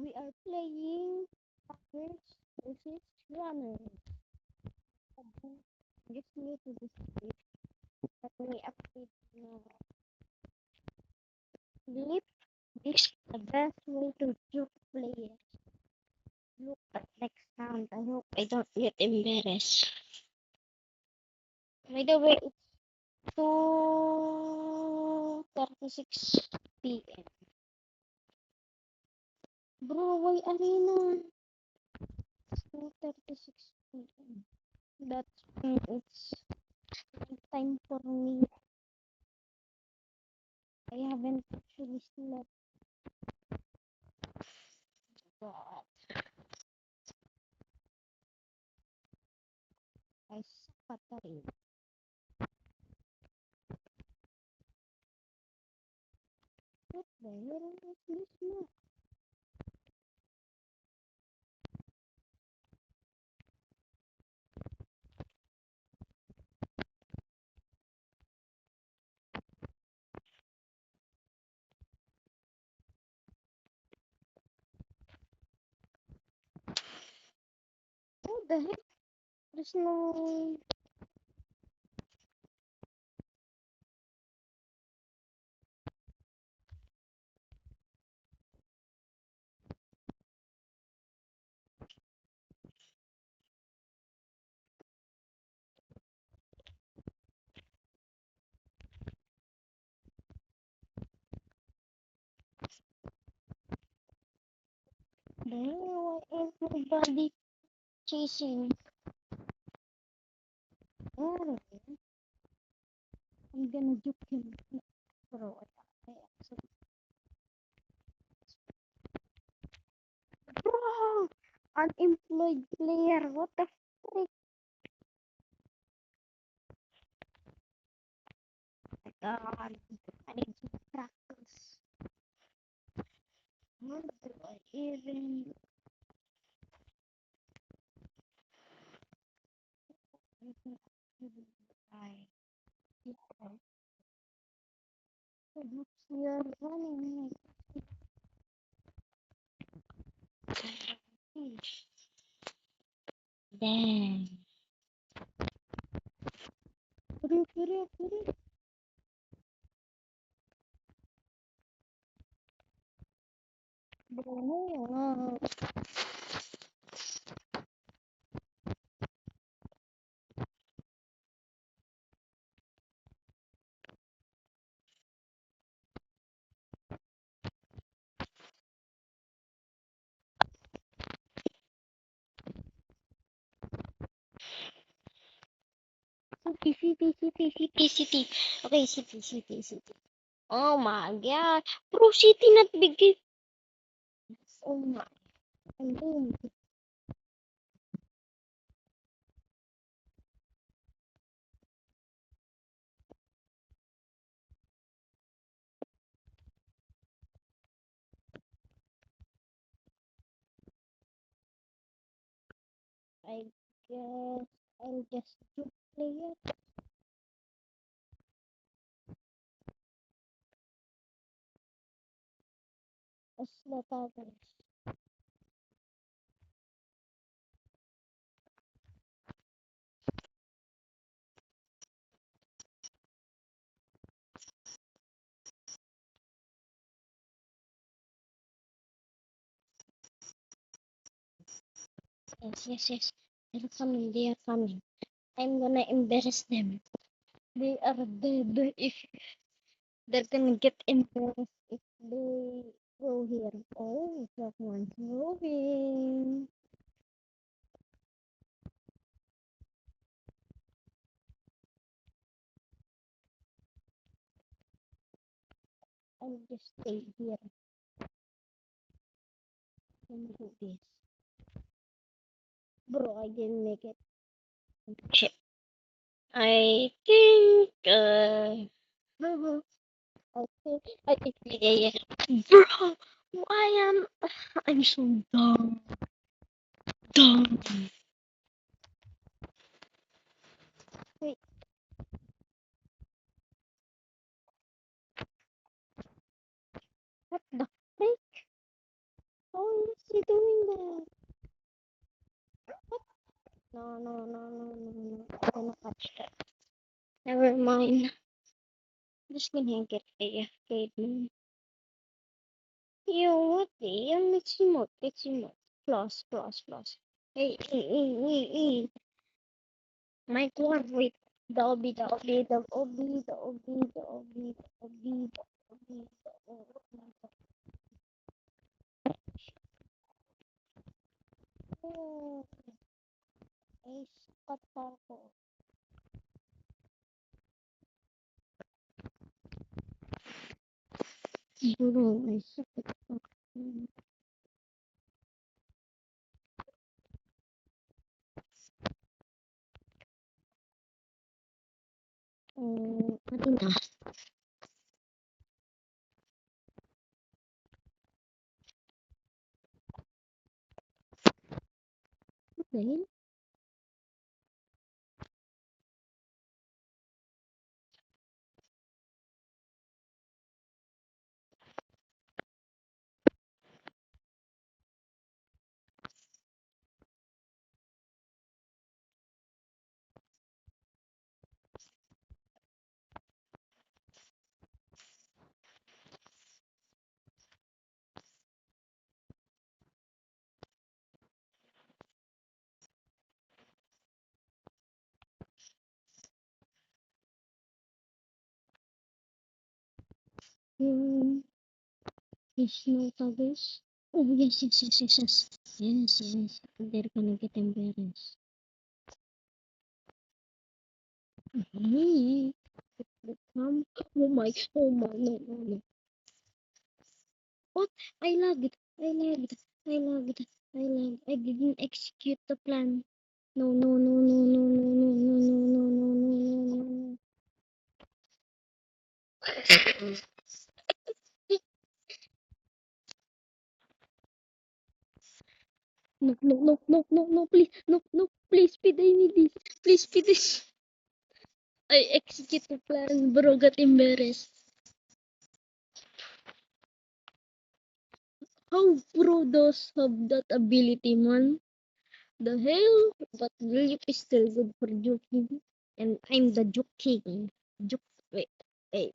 We are playing Packers versus Runners. Just new to this page. Let me update now. Believe this is the best way to juke players. Look at next sound. I hope I don't get embarrassed. By the way, it's 2:36 p.m. Bro, why arena? It's 2:36 p.m. That's it's time for me. I haven't actually slept. God, I suck at arena. What the hell is this map? What the heck? There's no. Why ain't nobody chasing? Oh, I'm gonna juke him. Bro, I actually. Bro! Unemployed player. What the frick? God, I need to practice. What do I even. I. Oops, we are running. Damn. Hurry. Bro, City. Okay, City. Oh my god. Pro City not big. Oh my. I'm doing. I guess I'll just do play it. As the others. Yes. They are coming. I'm gonna embarrass them. They are dead if they're gonna get embarrassed if they go here. Oh, someone's moving. I'll just stay here and do this. Bro, I didn't make it. Shit. I think, yeah. Bro, why am I'm so dumb. Wait, what the frick? How is No, no, no, no, no, no. I'm gonna catch that. Never mind. I'm just gonna get AFK, man. Yo, what the? Let's emote, let's emote. Plus, plus, plus. Hey, hey, hey, hey, hey. My god, wait. The OB, the OB, the OB, the OB, the OB, the OB, the OB, the OB. Oh, ay, sikat ako. Siguro, ay, sikat ako. Ano na? Dahil? Yung fish no tabis? Oh, yes, yes, yes, yes, yes. Yes, yes. They're gonna get embarrassed. Hey, come. Oh my, no, no, no. What? I lagged. I lagged. I lagged. I lagged. I didn't execute the plan. No, no, no, no, no, no, no, no, no, no, no, no, no, no. No, no, no, no, no, no, please, no, no, please, speed, I need this. Please, speed this. I execute the plan, bro, got embarrassed. How pro does have that ability, man? The hell? But Lilip is still good for joking. And I'm the joke king. Joke, wait, wait.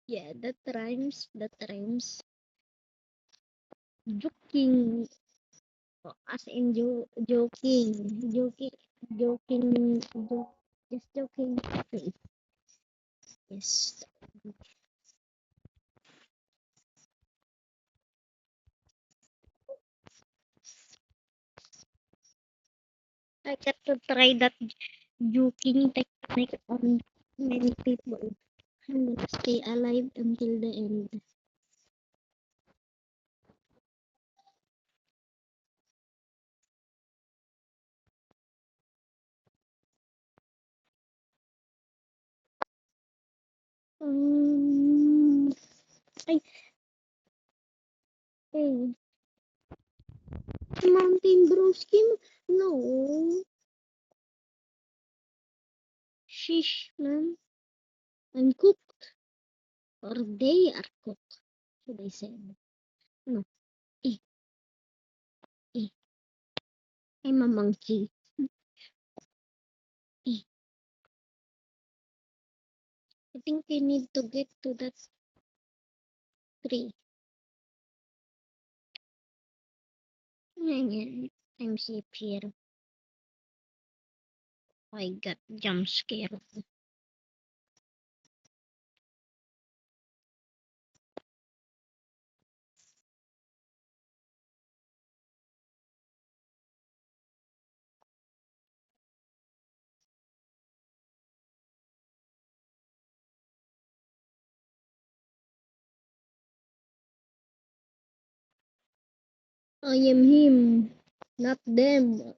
Yeah, that rhymes, that rhymes. Joking. Oh, as in joking. Joking. Joking. Just joking. Yes. I got to try that joking technique on many people. I'm gonna stay alive until the end. Um, I hey, Mountain Broski. No, shish, man. I'm cooked, or they are cooked. Should I say? No, eh, eh. I'm a monkey. Eh, I think we need to get to that tree. I'm safe here. I got jump scared. I am him, not them.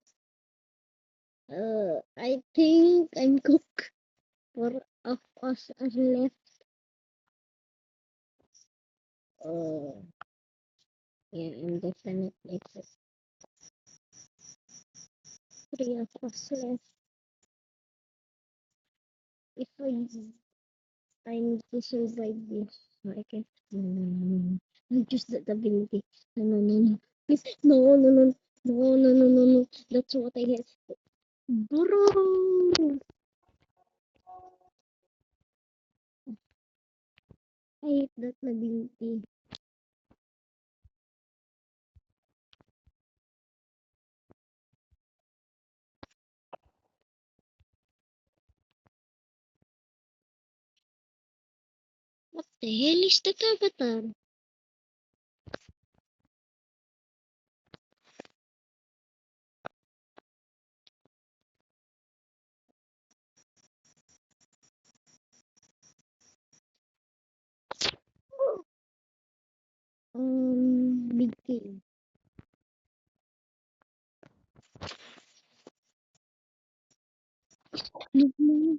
I think I'm cooked. Four of us are left. Uh, yeah, I'm definitely cooked. Three of us left. If I need to survive this, so I can. No, no, no, no. I choose that ability. No, no, no, no. Please, no, no, no, no, no, no, no, no. That's what I hate. Bro! I hate that ability. What the hell is that avatar? Big kill. No, no.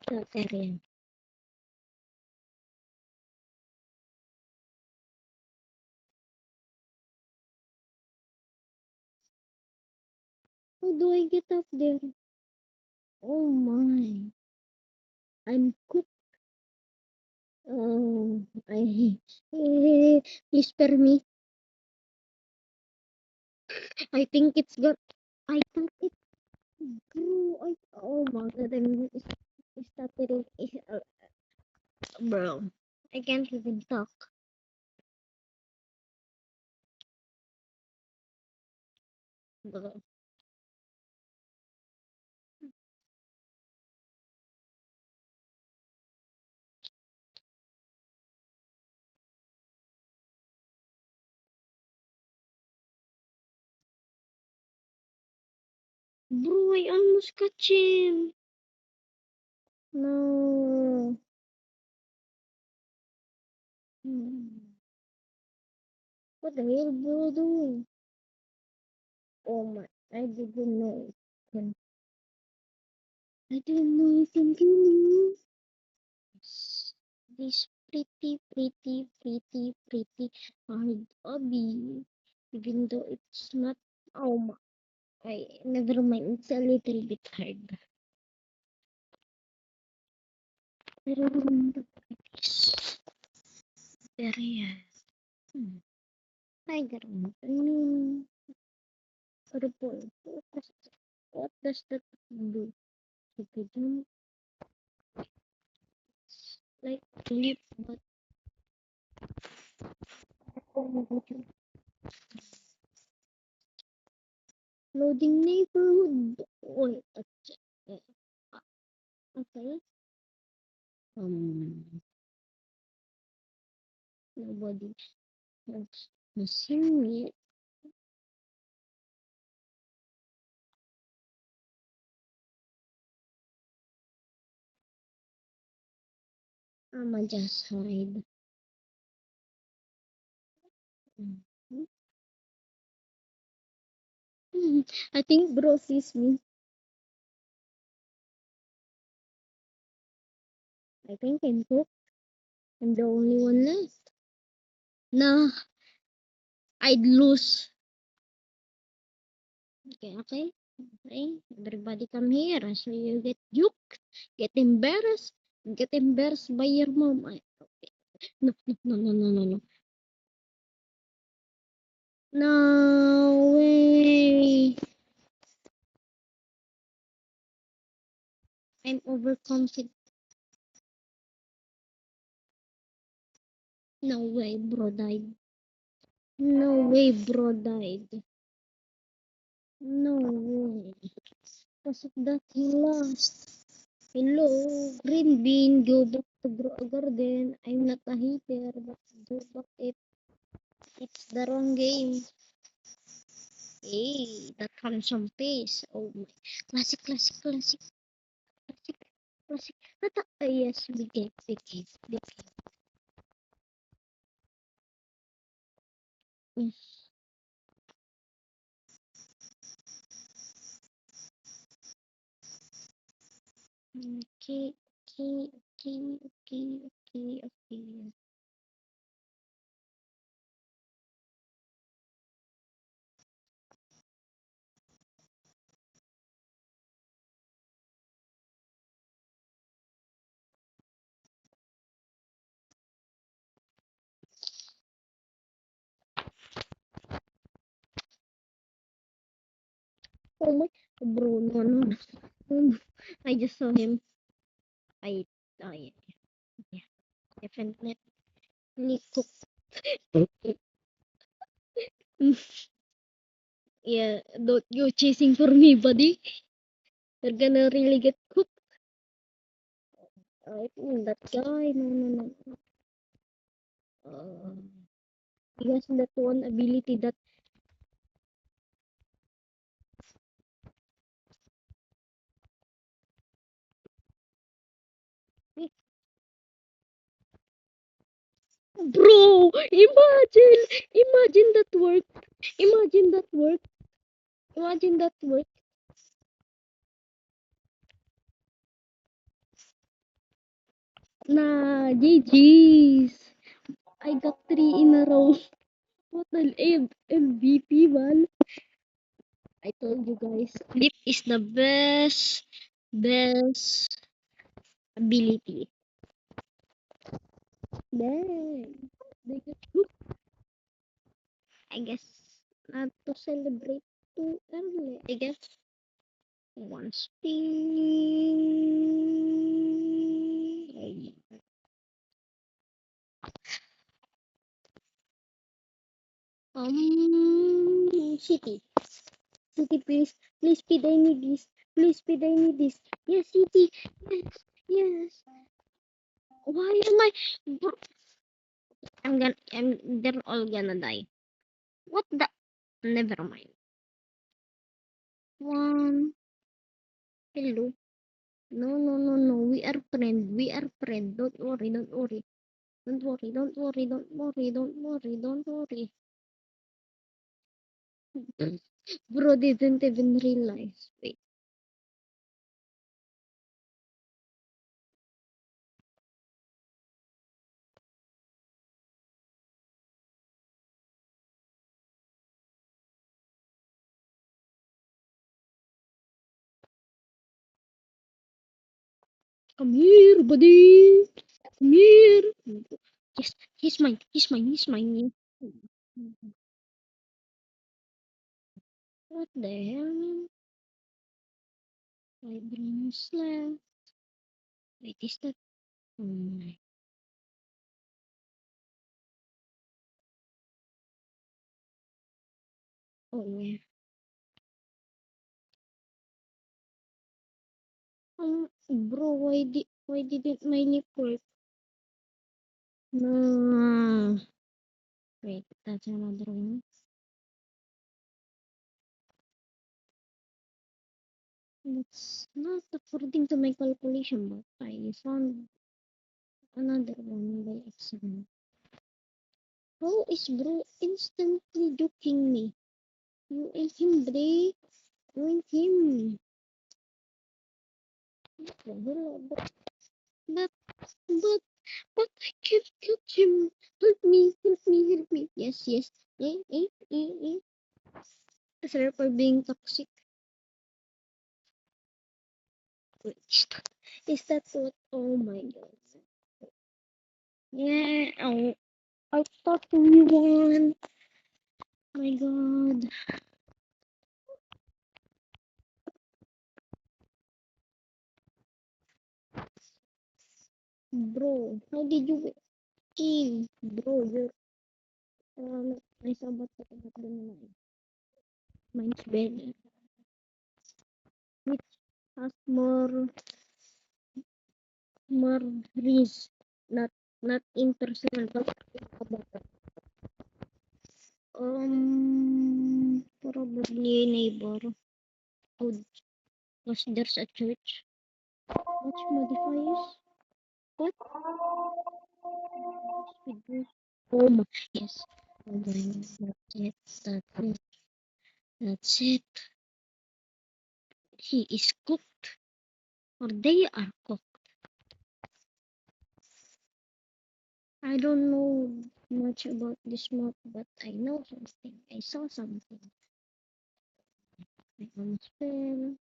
Kakarin. How do I get up there? Oh my. I'm cooked. Oh, please spare me. I think it's got. I think it grew. Oh my god, I'm stuttering. Bro, I can't even talk. Bro. Bro, I almost catch him. No. Hmm. What the hell, bro, doing? Oh my, I didn't know. I didn't know you can kill me. This pretty hard hobby. Even though it's not. Oh my, never mind. It's a little bit hard. Pero it's very hard. Tiger. I mean, purple. What does that do? If you don't like leap, but loading neighborhood. Wait, okay. Nobody has seen me. I'ma just hide. Mhm. I think bro sees me. I think I'm cooked. I'm the only one left. Nah, I'd lose. Okay. Okay. Everybody come here. So you get juked, get embarrassed by your mom. No, no, no, no, no, no, no. No way. I'm overconfident. No way, bro died. No way, bro died. No way. Because of that, he lost. Hello, Green Bean, go back to garden. I'm not a hater, but go back if it's the wrong game. Hey, that handsome face. Oh my. Classic. Classic. Yes, big game. Yes. Okay, okay. Oh my, bro, no, no, no. No. I just saw him. I, oh yeah, yeah, definitely cooked. Yeah, don't go chasing for me, buddy. You're gonna really get cooked. I think that guy, no, no, no. He has that one ability that, bro, imagine that work. Imagine that work. Imagine that work. Nah, GG's. I got 3 in a row. What an MVP, man. I told you guys, Lip is the best ability. Dang. They get hooked. I guess not to celebrate too early. I guess one spin. City. City, please. Please, speed, I need this. Please, speed, I need this. Yes, City. Yes, yes. Why am I? They're all gonna die. What the? Never mind. One. Hello. No, no, no, no. We are friend. We are friend. Don't worry. Don't worry. Don't worry. Don't worry. Don't worry. Don't worry. Don't worry. Bro didn't even realize. Wait. Come here, buddy. Come here. Yes, he's mine. He's mine. He's mine. What the hell, man? 5 minutes left. Wait, is that? Oh my. Oh yeah. Bro, why didn't my lip work? No. Wait, that's another one. That's not according to my calculation, but I found another one by accident. How is bro instantly joking me? You ain't him, Bre. You ain't him. But, but, but, but I can't catch him. Help me, help me, help me. Yes, yes. Eh. Sorry for being toxic. Wait, is that what? Oh my god. Yeah, oh, I thought we won. My god. Bro, how did you win? Bro, you're nice about the mine. Mine's better. Which has more risk. Not in personal, but about probably neighbor. Good. Because there's a church. Which modifiers? What? Speed boost. Oh my, yes. Oh my god, that's it. That's it. That's it. He is cooked. Or they are cooked. I don't know much about this map, but I know something. I saw something. I almost fell.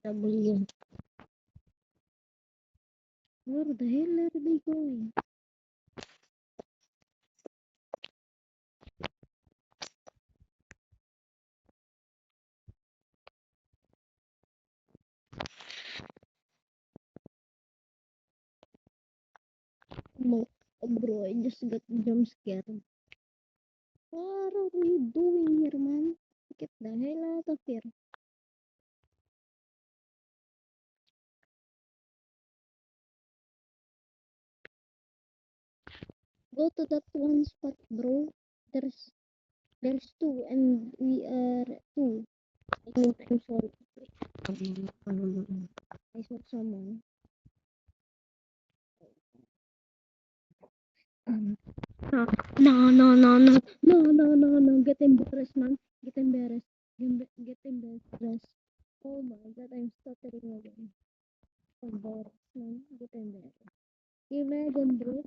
W. Where the hell are they going? No, bro, I just got jump scared. What are you doing here, man? Get the hell out of here. Go to that one spot, bro. There's two, and we are two. I mean, I'm sorry. I saw someone. No, no, no, no, no, no, no, no, no. Get embarrassed, man. Get embarrassed. Get embarrassed. Oh my god, I'm stuttering again. Embarrassed, man. Get embarrassed. Imagine, bro.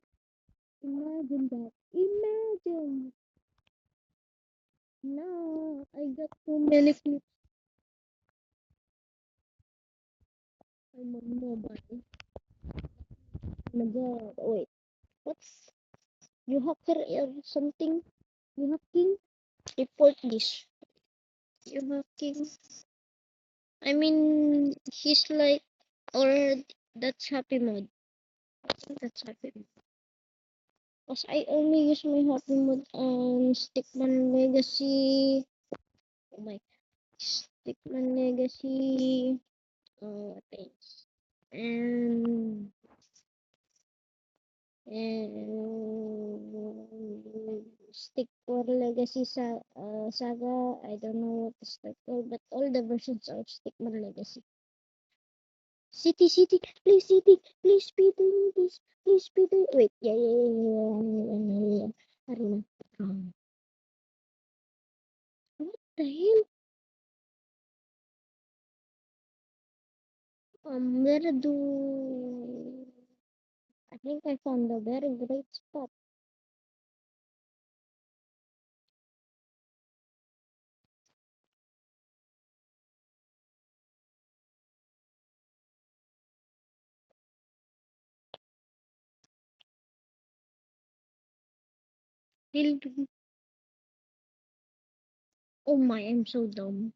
Imagine that. Imagine. No, I got too many clips. I'm on mobile. Oh my god. Wait. What's you hacker or something? You hacking? Report this. You hacking? I mean, he's like, or that's happy mode. I think that's happy mode. Cause I only use my happy mode on Stickman Legacy. Oh my, Stickman Legacy. Things. And Stick for Legacy Saga. I don't know what is that called, but all the versions of Stickman Legacy. City, please speeding, please speeding. Wait, yeah. Arena. What the hell? Where do I think I found a very great spot. Still, oh my, I'm so dumb.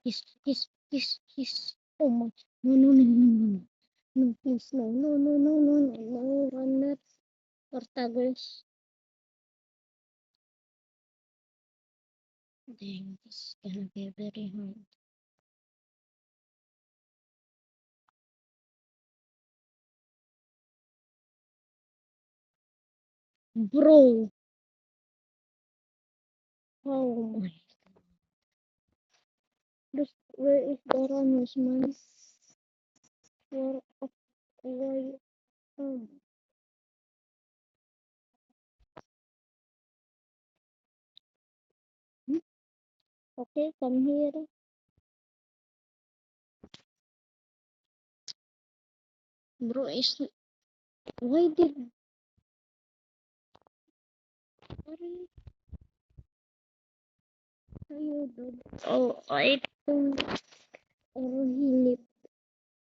Kiss. Oh my, no. No, please, no, runner, Ortagus. Dang, this is gonna be very hard. Bro, oh my. Where is the runners, man? Where, where, um, hmm? Okay, come here. Bro, why did, sorry, you did? Oh, I don't, or he left.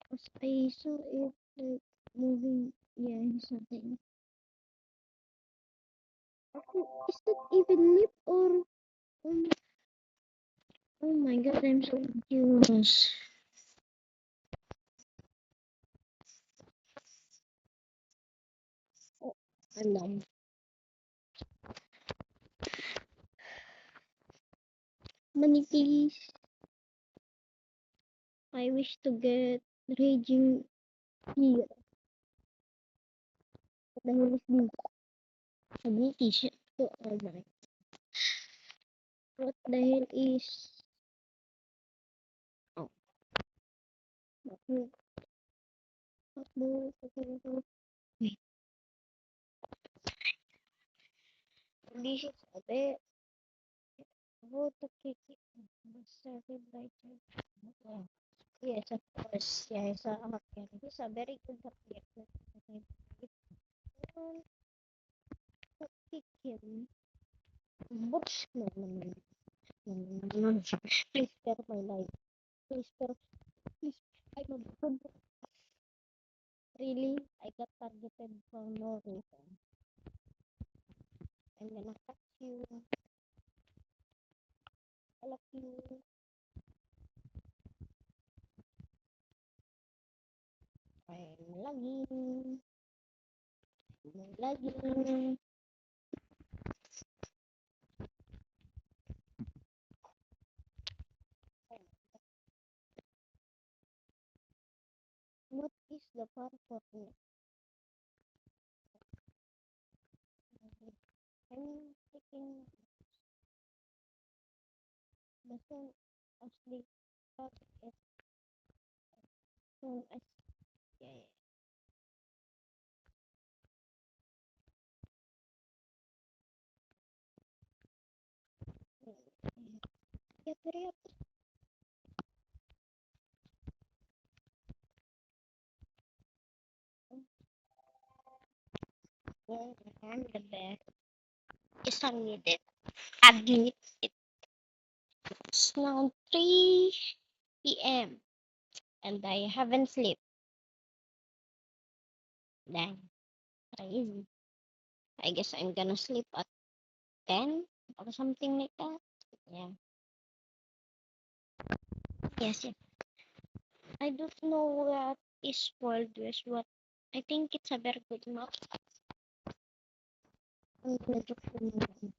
Cause I saw it, like, moving, yeah, something. Okay, is that even lip or, um, oh my god, I'm so confused. Oh, I'm dumb. Money, please. I wish to get raging here. What the hell is this? A blue t-shirt. Oh, oh my. What the hell is? Oh, what the? Wait, this is a bit. What the kick? Started right here. Yes, of course. Yeah, he's a actor. He's a very good actor. If you want to pick him, but no, no, no, no, no, no, no. Please spare my life. Please spare, please. I'm a good. Really, I got targeted for no reason. I'm gonna cut you. All of you. I'm lagging. I'm lagging. What is the purpose? I'm taking the same as the cut as soon as yeah, yeah. Yep, yep. Yeah, I'm the best. Yes, I need it. Admit it. It's now 3 p.m. and I haven't slept. Dang, crazy. I guess I'm gonna sleep at 10 or something like that. Yeah. Yes, yes. I don't know what is World West, but I think it's a very good map. I'm gonna look for it.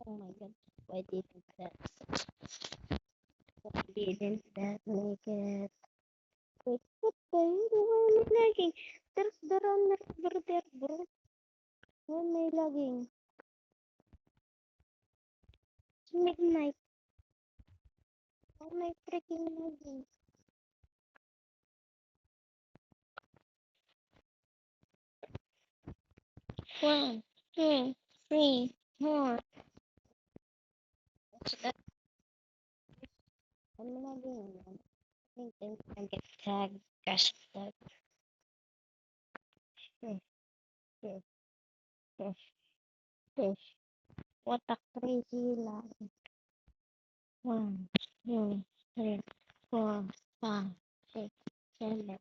Oh my god, why didn't that? Why didn't that make it? Wait, what the hell? Why am I lagging? There's the runner over there, bro. Why am I lagging? It's midnight. Why am I freaking lagging? 1, 2, 3, 4. What's that? I'm lagging. I think I get tagged. Gosh, that. Fish, fish, fish, fish. What a crazy lag. 1, 2, 3, 4, 5, 6, 7.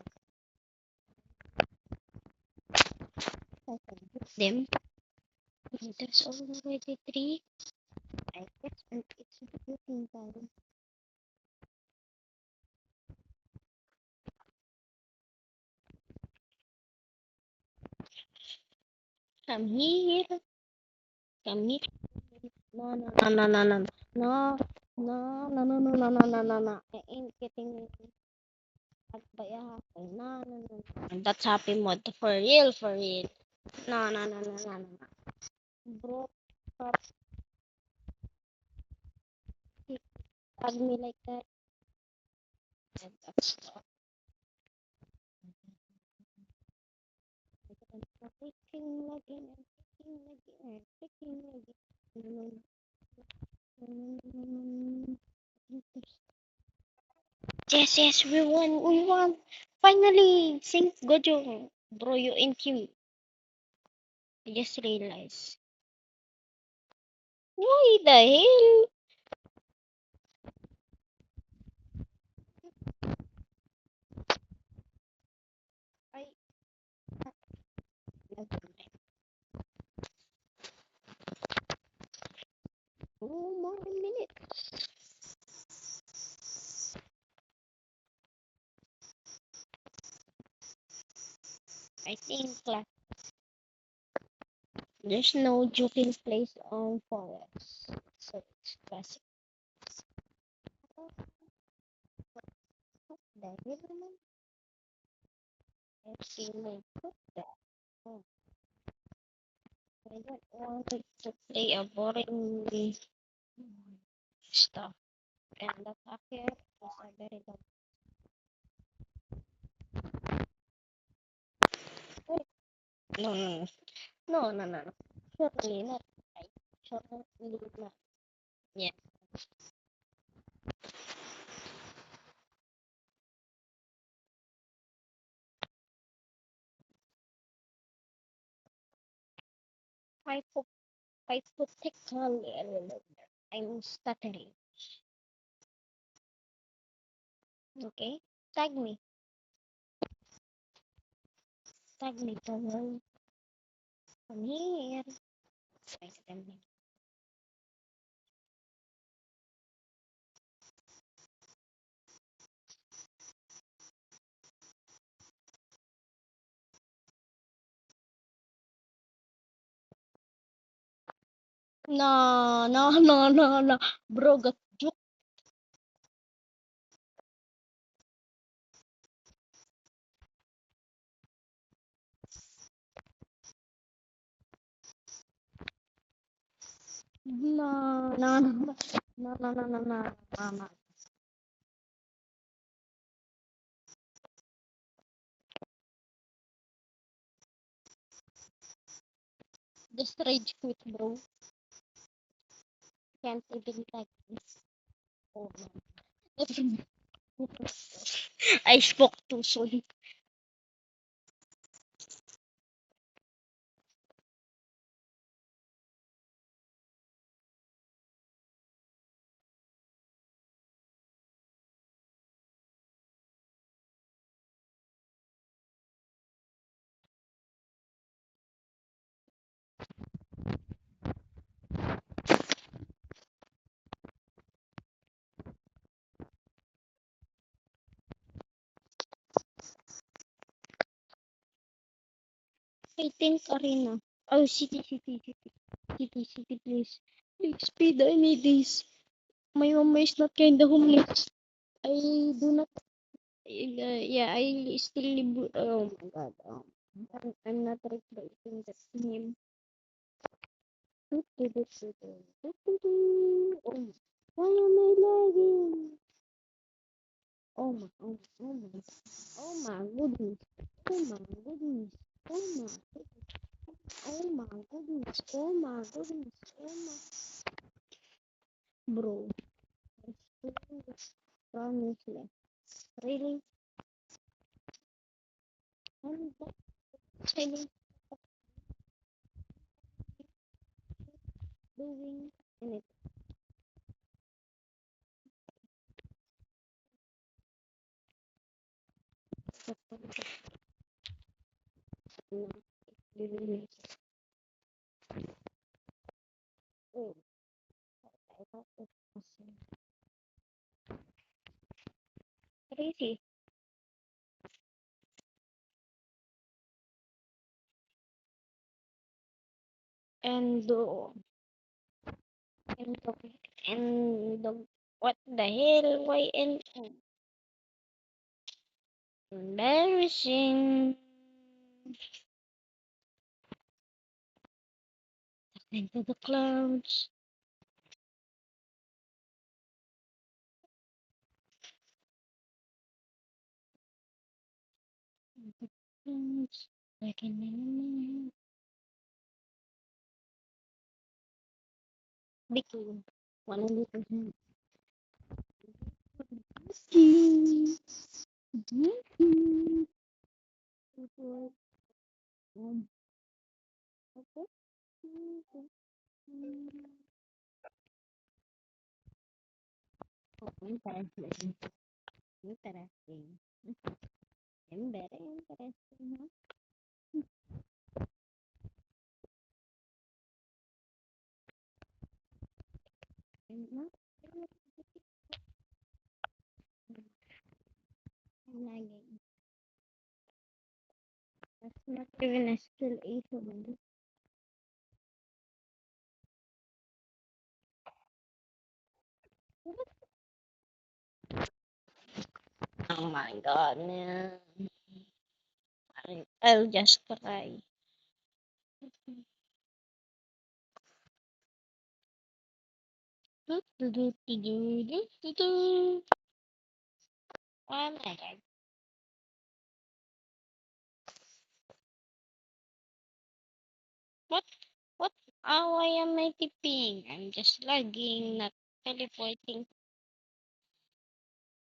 I can hit them. There's already 3. I guess and it's shooting time. Come here. Come here. No, no, no, no, no, no. No, no, no, no, no, no, no, no, no, no. I ain't getting agbayah. No, no, no, no. That's happy mode. For real, for real. No, no, no, no, no, no. Bro, stop. He tag me like that. And that's stop. I'm freaking lagging. I'm freaking lagging. I'm freaking lagging. No, no, no, no, no, no, no, no. Yes, yes, we won, we won. Finally, thank God you, bro, you in team. I just realized. Why the hell? I, oh, more minutes. I think there's no joking place on forest. So it's classic. What the hell, man? I've seen my put that. Oh, I don't want to play a boring stuff. And the attacker is a very good. No, no, no, no, no, no, no. Surely not. Right? Surely not. Yeah. Hypo- Hypothetically, I'm stuttering. Okay? Tag me. Tag me, Toggle. Come here. Tag them. No, no, no, no, no. Bro, got juke. No, no, no, no, no, no, no, no, no, no. Just rage quit, bro. Can't even tag this. Oh, no. I spoke too soon. I think arena. Oh, city, please. Please, speed, I need this. My mama is not kinda homeless. I do not, yeah, I still live, oh my god, I'm not regretting that name. Oh, why am I lagging? Oh my goodness, oh my goodness, oh my Oh my goodness. Oh my goodness. Oh my. Bro. Honestly. Really? I'm really doing anything. No, really. Oh, I thought it was crazy. And and the, what the hell? Why and embarrassing? Into the clouds. Clouds. Like in big 100%. Ski. Ski. Oh, interesting. Interesting. Very interesting. Huh? Lagging. That's not even a skill issue. Oh my god, man. I'll just cry. Oh my god. What? What? Oh, why am I tipping? I'm just lagging, not teleporting.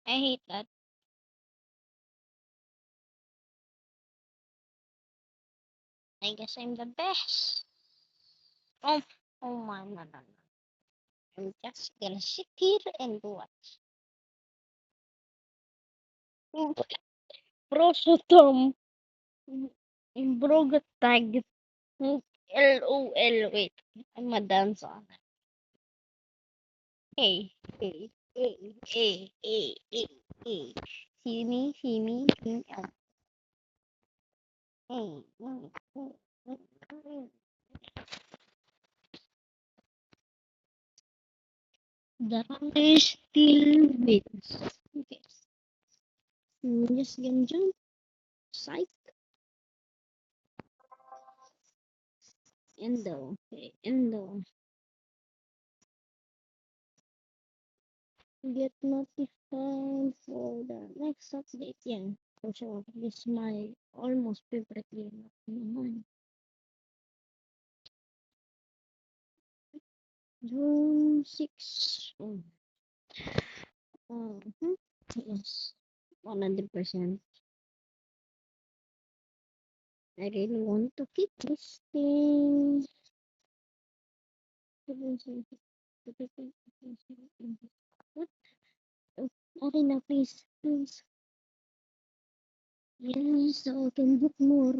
I hate that. I guess I'm the best. Oh, oh man, no, no, no. I'm just gonna sit here and watch. Prosotom. Bro got tagged. LOL, wait. I'm a dance on it. Hey, hey, hey, hey, hey, hey, hey. See me, see me, see me. Hey, hey, hey, hey, hey. The runner still wins. Okay. Just gonna jump. Psych. Endo. Okay, Endo. Get notified for the next update. Yeah. For sure. This is my almost favorite game of mine. June 6. Oh. Yes. 100%. I really want to keep this thing. What? Oh, Arena, please. Please. Yes, so I can book more.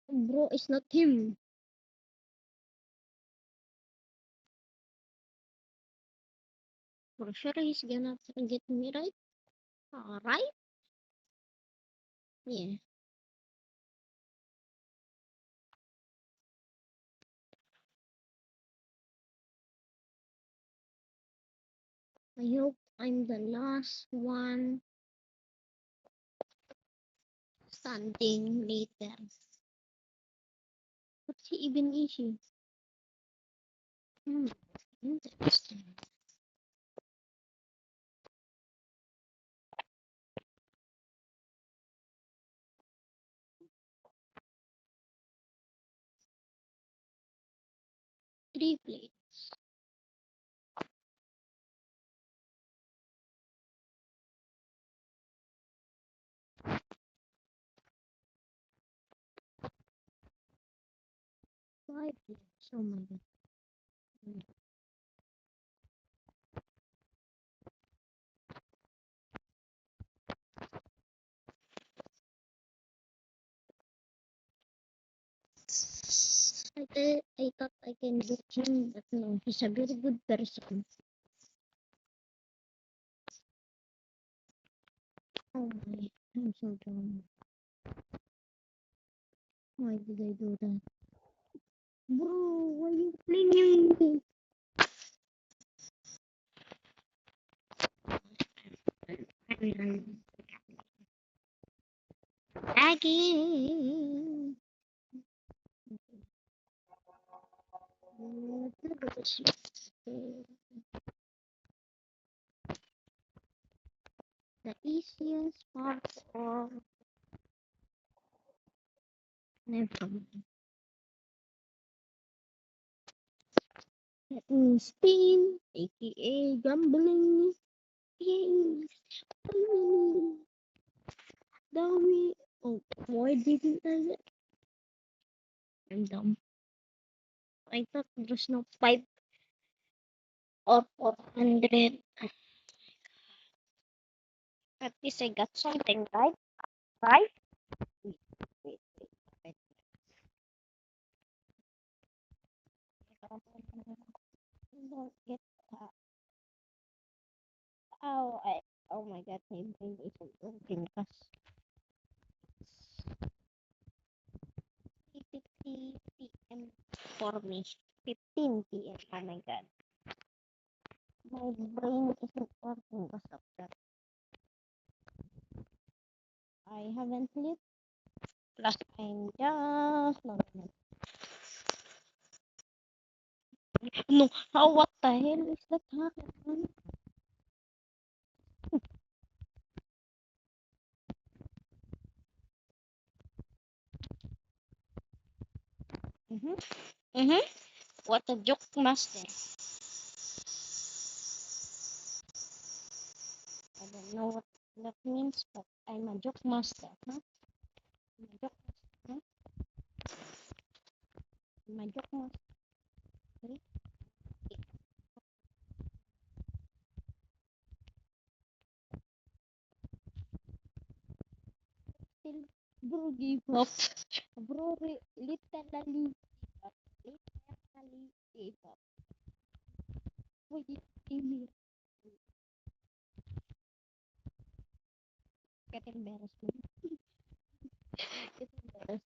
Bro, it's not him. For sure he's gonna get me right. Alright? Yeah. I hope I'm the last one standing later. What's he even issue? Interesting. Three plates. Five plates. Oh my god. I thought I can beat him, but no, he's a very good person. Oh my, I'm so dumb. Why did I do that? Bro, why you playing me? I'm lagging. The easiest part of never mind. Let me spin, aka gambling. Yay! Dummy. Oh, why didn't I get? I'm dumb. I thought there's no 5 or 400. At least I got something, right? Right? Wait, wait, wait, wait. Don't get that. Oh, oh my god, my brain isn't working because 3:50 p.m. for me. 15 p.m. Oh my god. My brain isn't working because of that. I haven't slept. Plus, I'm just logging in. No, how, what the hell is that happening? Mm-hmm. Mm-hmm. What a joke master. I don't know what that means, but I'm a joke master. Huh? I'm a joke master. Huh? I'm a joke master. Still, bro, give up. Bro, literally give up. Literally give up. Why did you get embarrassed? Get embarrassed.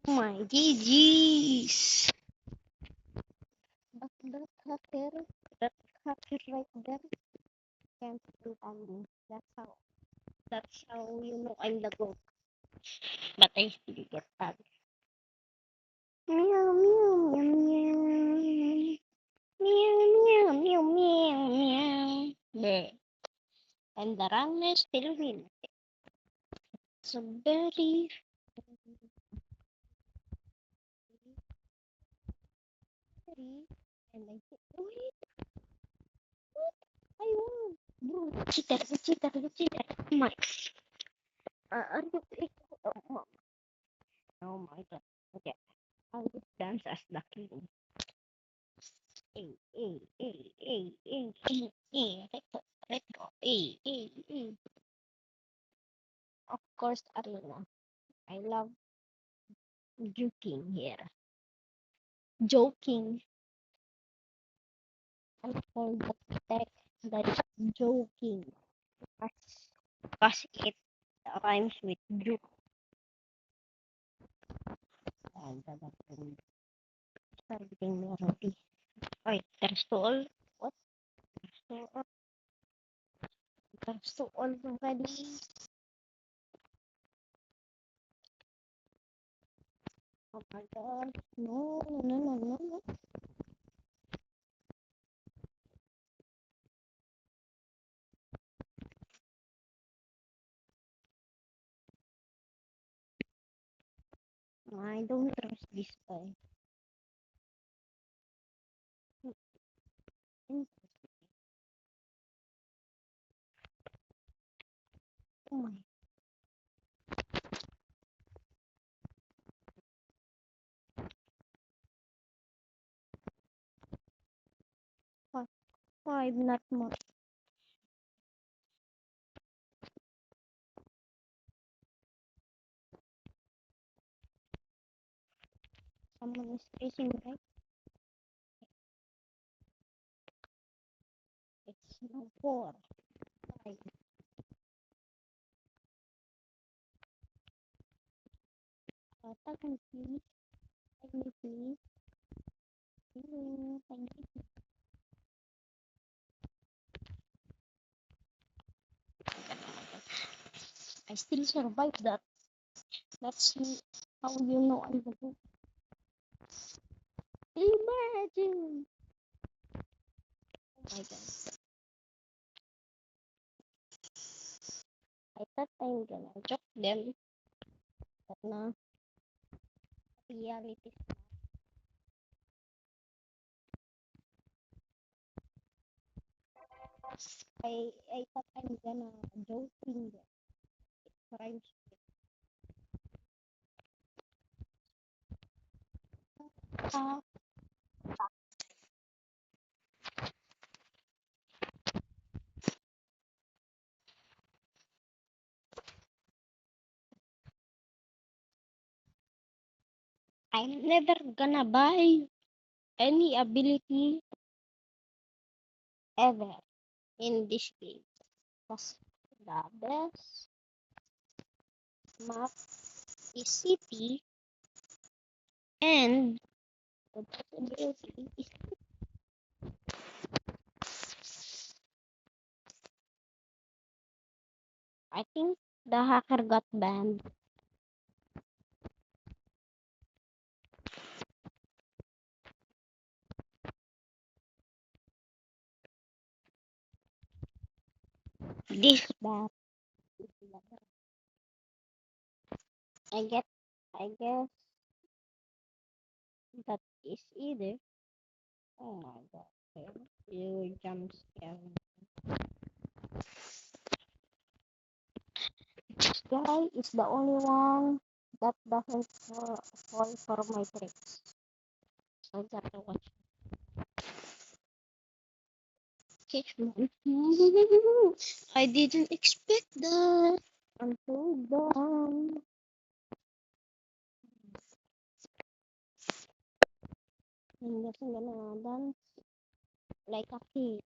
Oh my GG's. But that hacker right there can't do anything. That's how you know I'm the goat. But I still get tagged. Meow meow meow meow. Meow meow meow meow meow. Bleh. And the runner still win. So very, very, and I said, wait, what? I won. Bro, you cheater. Oh my, are you oh my god. Okay, I will dance as the king. Retro. Of course, Arena. I love joking here. Joking. I call the tech that joking. Because it rhymes with juke. And the starting melody. Wait, there's two all. What? There's two all. There's two all already. Oh my god. No. I don't trust this guy. Mm, oh my. Five, five, not more. Someone is chasing me, right? It's now four. Five. Tag me, please. Tag me, please. Thank you. I still survived that. That's how you know I'm the good. Imagine. Oh my god. I thought I'm gonna joke them, but no, reality. I thought I'm gonna joking them. It rhymes with I'm never gonna buy any ability ever in this game. Because the best map is city and the best ability is I think the hacker got banned. This bad. I guess that is either. Oh my god. You jump scare me. This guy is the only one that doesn't fall for my tricks. I gotta watch. Catch one. I didn't expect that. I'm so dumb. I'm just gonna dance like a kid.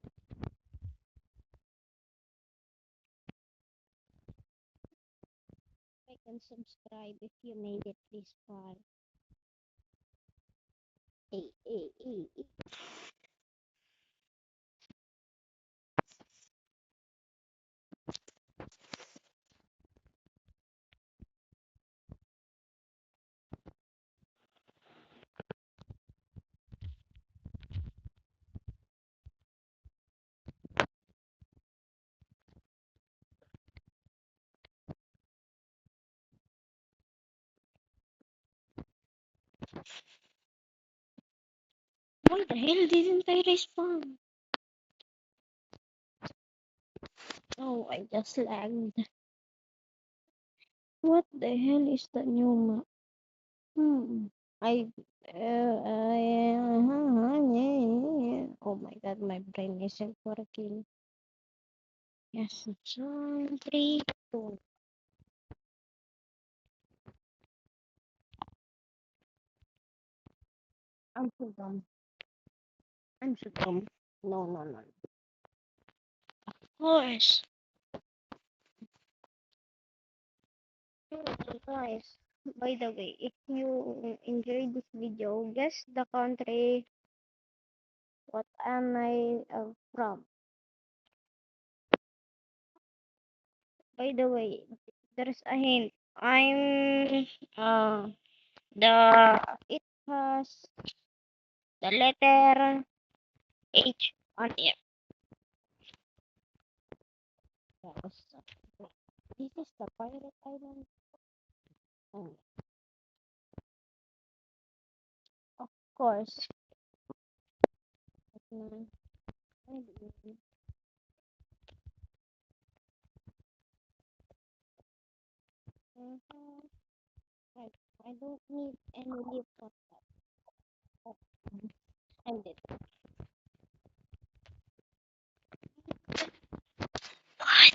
Like and subscribe if you made it this far. Hey, hey, hey, hey. Why the hell didn't I respawn? Oh, I just lagged. What the hell is the new map? Hmm. I. Oh my god, my brain isn't working. Yes, 1, 3, 2. I'm so dumb. I'm so dumb. No, no, no. Of course. Okay, guys. By the way, if you enjoyed this video, guess the country what am I from. By the way, there's a hint. I'm the it has the letter H on it. Yes. This is the pirate island. Oh, of course. Mm, I don't Mhm. I, I don't need any leaf for that. Oh, I'm dead. What?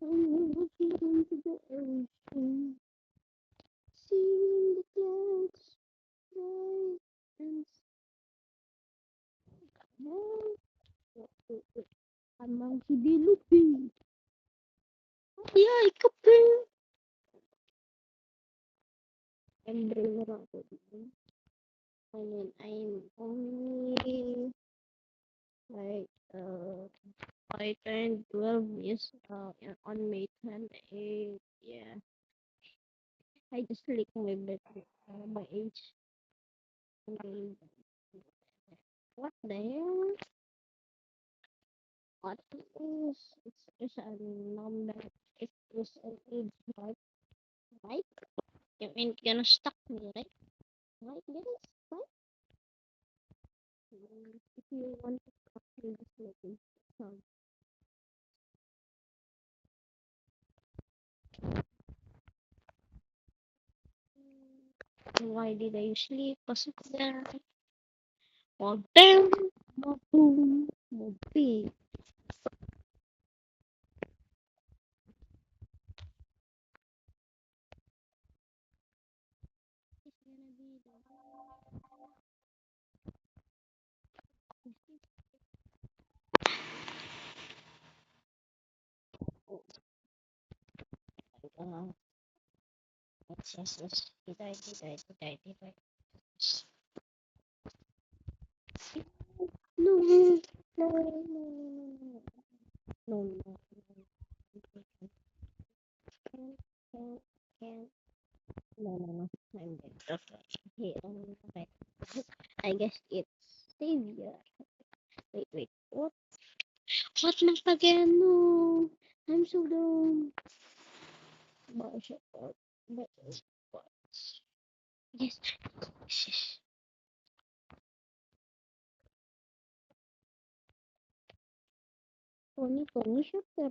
I'm looking into the ocean, seeing the clouds rise and snow. Amang si Dilupi. Yeah, ikapin. I'm brainer ako dito. I mean, I'm only like I turned 12 years on May 28. Yeah, I just clicked my birthday, my age. Okay. What the hell? What is it's a number? It is an age, right? You ain't gonna stuck me, right? Right, guys? Right? If you want to stuck me, just let me. So, why did I sleep? Because it's there. Well, boom, well, boom, well, big. It's gonna be the yes. Did I? No, no, no, no, no, no, no, no, can, no, no, no, I'm dead. Okay, okay. I guess it's Savior. Wait. What again? No. I'm so dumb. Martial art. But yes. Shush. Tony Shooter.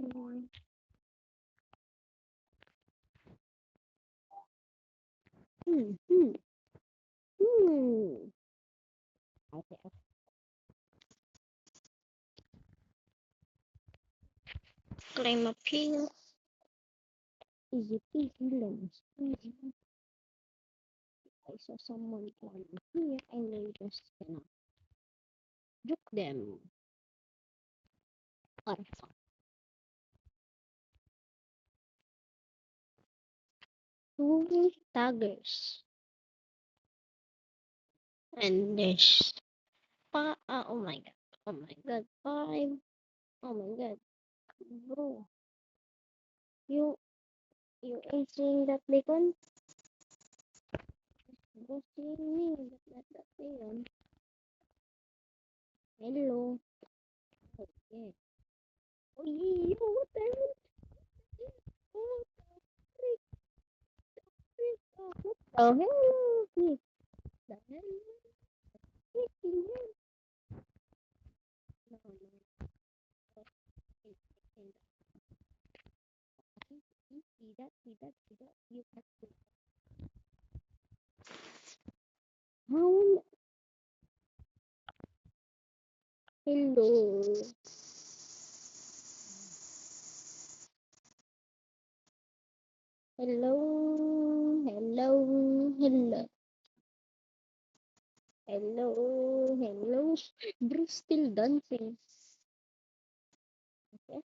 Hmm. Hmm. Hmm. Okay. Climb up here. Easy peasy lemon squeezy. I saw someone climbing here and I just gonna juke them. Or two taggers. And there's oh my god. Oh my god. Five. Oh my god. Bro. You you ain't seeing that beacon? Go seeing me. That beacon. Hello. Oh yeah. Oh yeah. What the hell? What the hell? What the hell? Freaking hell. No, no. Hey, hey, see that. You have to. How? Hello. Hello. Hello. Bruce still dancing. Okay.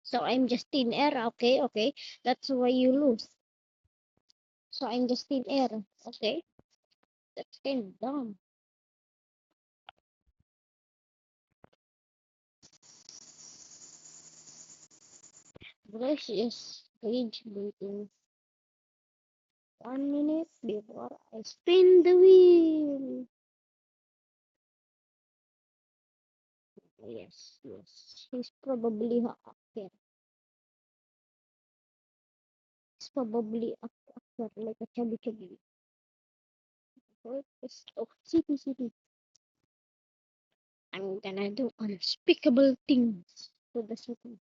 So I'm just in air. Okay. That's why you lose. So I'm just in air. Okay. That's kind of dumb. Bruce is rage baiting. 1 minute before I spin the wheel. Yes. He's probably a actor. He's probably a actor like a chubby. Oh, city. I'm gonna do unspeakable things to the city.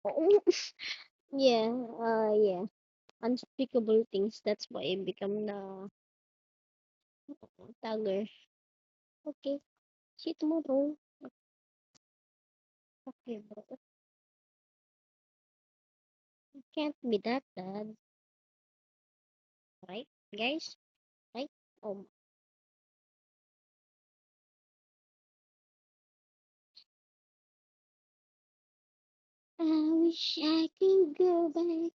Oh, yeah. Unspeakable things. That's why I become the tagger. Okay, see you tomorrow. Okay, bro. It can't be that bad, right, guys? Right? Oh, I wish I could go back.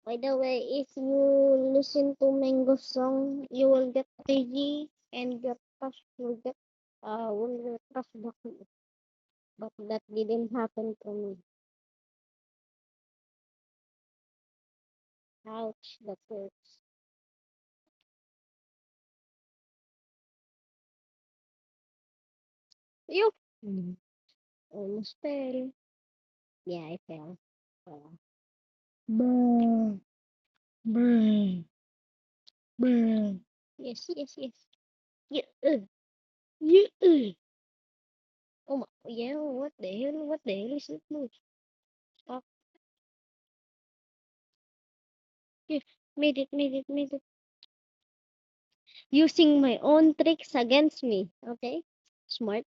By the way, if you listen to Mango song, you will get crazy and your trust will trust back. But that didn't happen to me. Ouch, that hurts. You almost fell. Yeah, I fell. Uh, bruh, bruh, bruh. Yes. Yeah, yeah. Oh my, yeah, what the hell? What the hell is it? Move. Stop. Yeah, made it. Using my own tricks against me. Okay? Smart.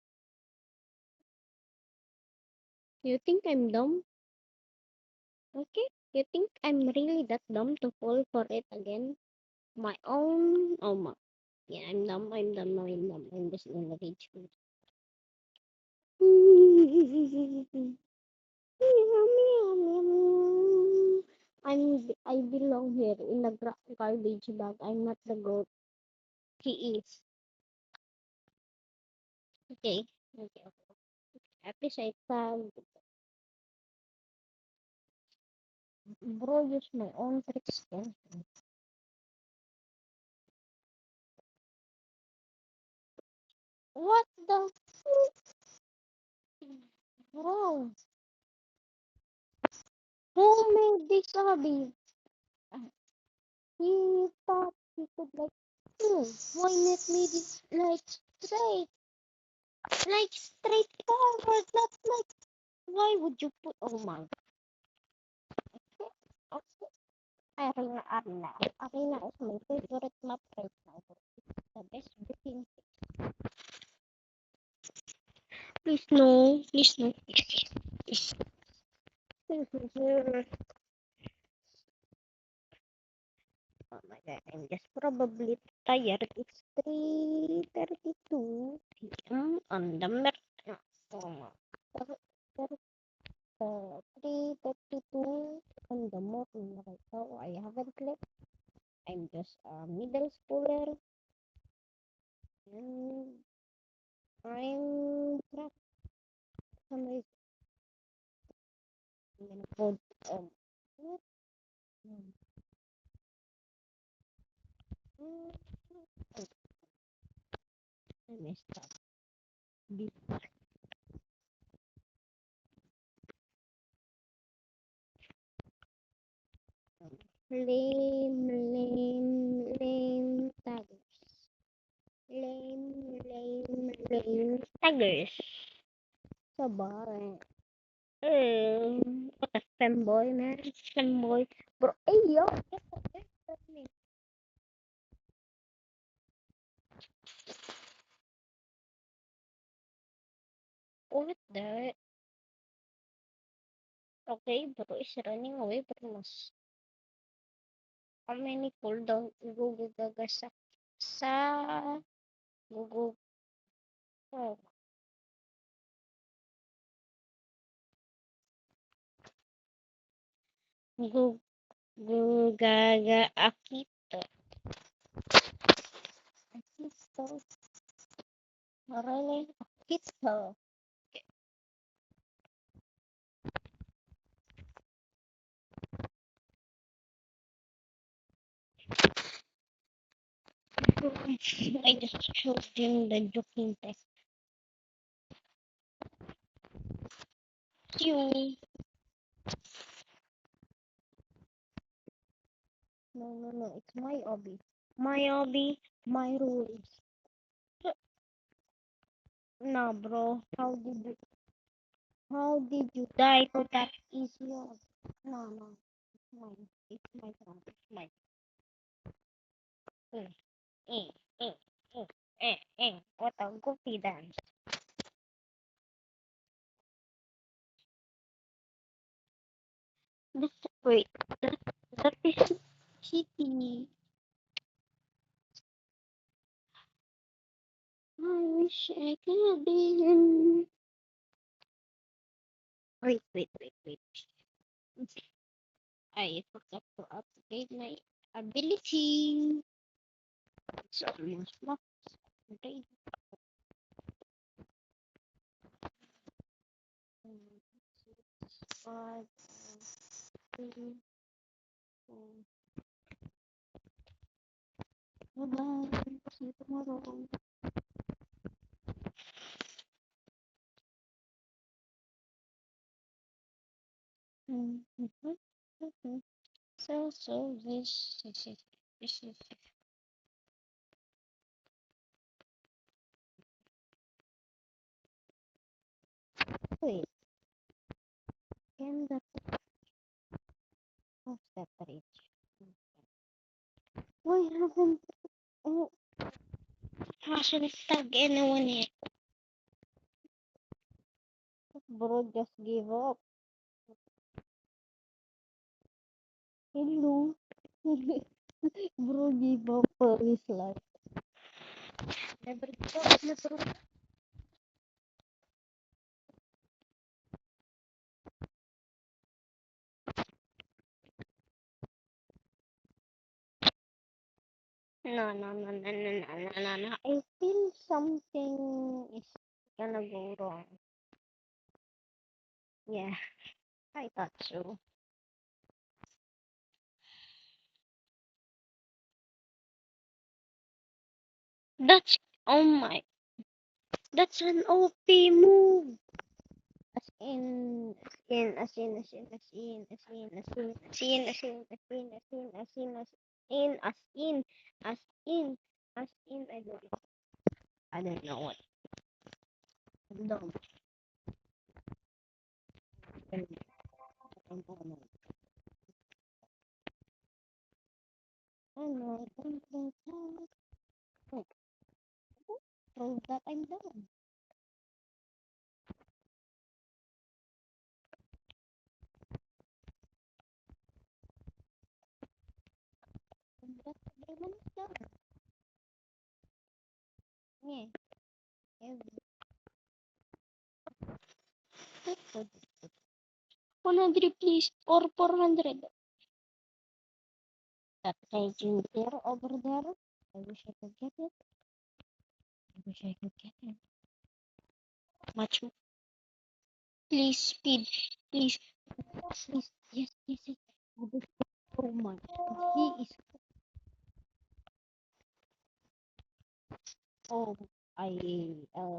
You think I'm dumb? Okay? You think I'm really that dumb to fall for it again? My own. Oh my. Yeah, I'm dumb. I'm just gonna rage quit. I belong here in the garbage bag. I'm not the goat. He is. Okay. Okay. At least I found Bro, use my own tricks then. What the fuck? Bro, who made this hobby? He thought he could like, why not made it straight? Like straightforward, not like, why would you put, oh my, okay. Arena. Arena is my favorite map right now. It's the best looking. Please no, please no. Please. Oh my god, I'm just probably tired. It's 3:32 p.m. on the oh, 3:32 on the morning right now. I haven't slept. I'm just a middle schooler. And I'm trapped for some reason. I'm gonna put what? Hmm. Hmm. Oh, I messed up. Lame taggers. Lame taggers. Sabay. What a femboy, man. Femboy. Bro, hey, yo. Get me. What the? Okay, bro is running away from us. How many cooldown Google Gaga sa Google? Oh, Google Gaga Akito. Akito. Really? Akito. I just showed him the joking text. You. No. It's my hobby. My hobby, my rules. Nah, bro. How did you die to that easy? No. It's mine. It's my turn. It's mine. Eh, eh, eh, What a goofy dance. This, wait, that is cheating. I wish I could be in. Wait. I forgot to update my ability. It's almost locked. Okay. 5, 3, 4. Bye-bye. See you tomorrow. So this is wait, can that of that reach? Why haven't oh hasn't tag anyone yet? Bro just give up. Hello. Bro give up for his life. Never give up, never. No. I feel something is gonna go wrong. Yeah, I thought so. That's oh my. That's an OP move. As in, as in, as in, as in, as in, as in, as in, as in, as in, as in, as in, as in, as in, as in, as in. I don't know what. I'm dumb. I know. Prove that I'm dumb. Prove that everyone is dumb. Yeah. Every 100 please, or 400. That raging there over there. I wish I could get it. I wish I could get it. Much more. Please, speed. Please. Please. Yes, yes, yes. Oh my. He is. Oh, I.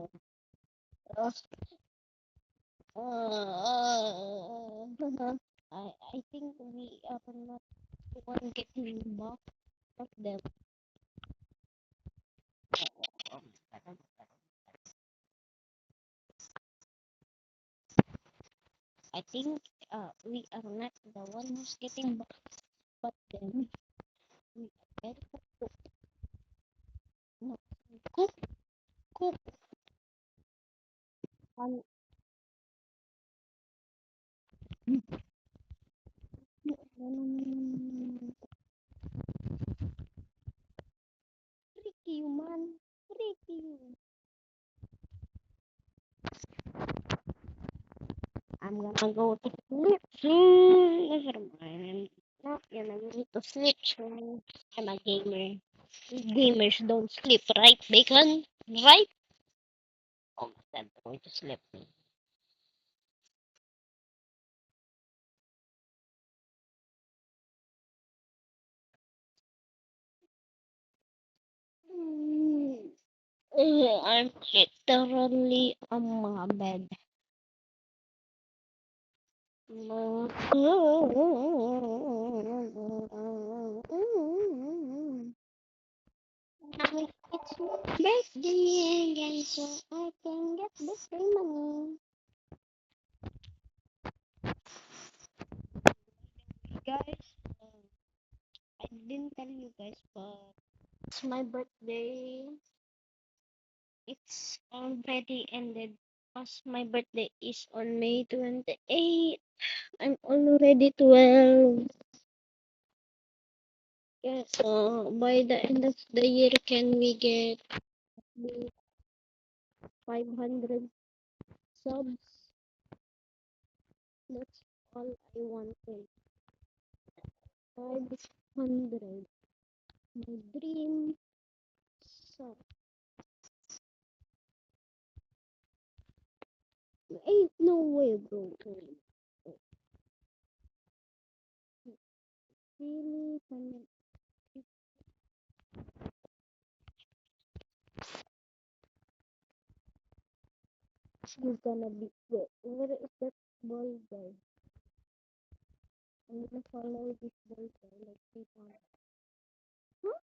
Uh, I think we are not the one getting back of them. I think we are not the one who's getting back, but them. We are very cook, no, cook, cook. And tricky you, man. Tricky you. I'm gonna go to sleep soon. Never mind. Not gonna go to sleep soon. I'm a gamer. Gamers don't sleep, right, Bacon? Right? Oh my god, I'm going to sleep. I'm literally on my bed. No. Now it's my birthday again, so I can get the free money. Guys, I didn't tell you guys, but it's my birthday. It's already ended. As my birthday is on May 28th. I'm already 12. Yeah, so by the end of the year, can we get the 500 subs? That's all I wanted. 500. My dream sub. Ain't no way, bro. Really? You're gonna be. Wait, where is that ball guy? I'm gonna follow this ball guy like people. Huh?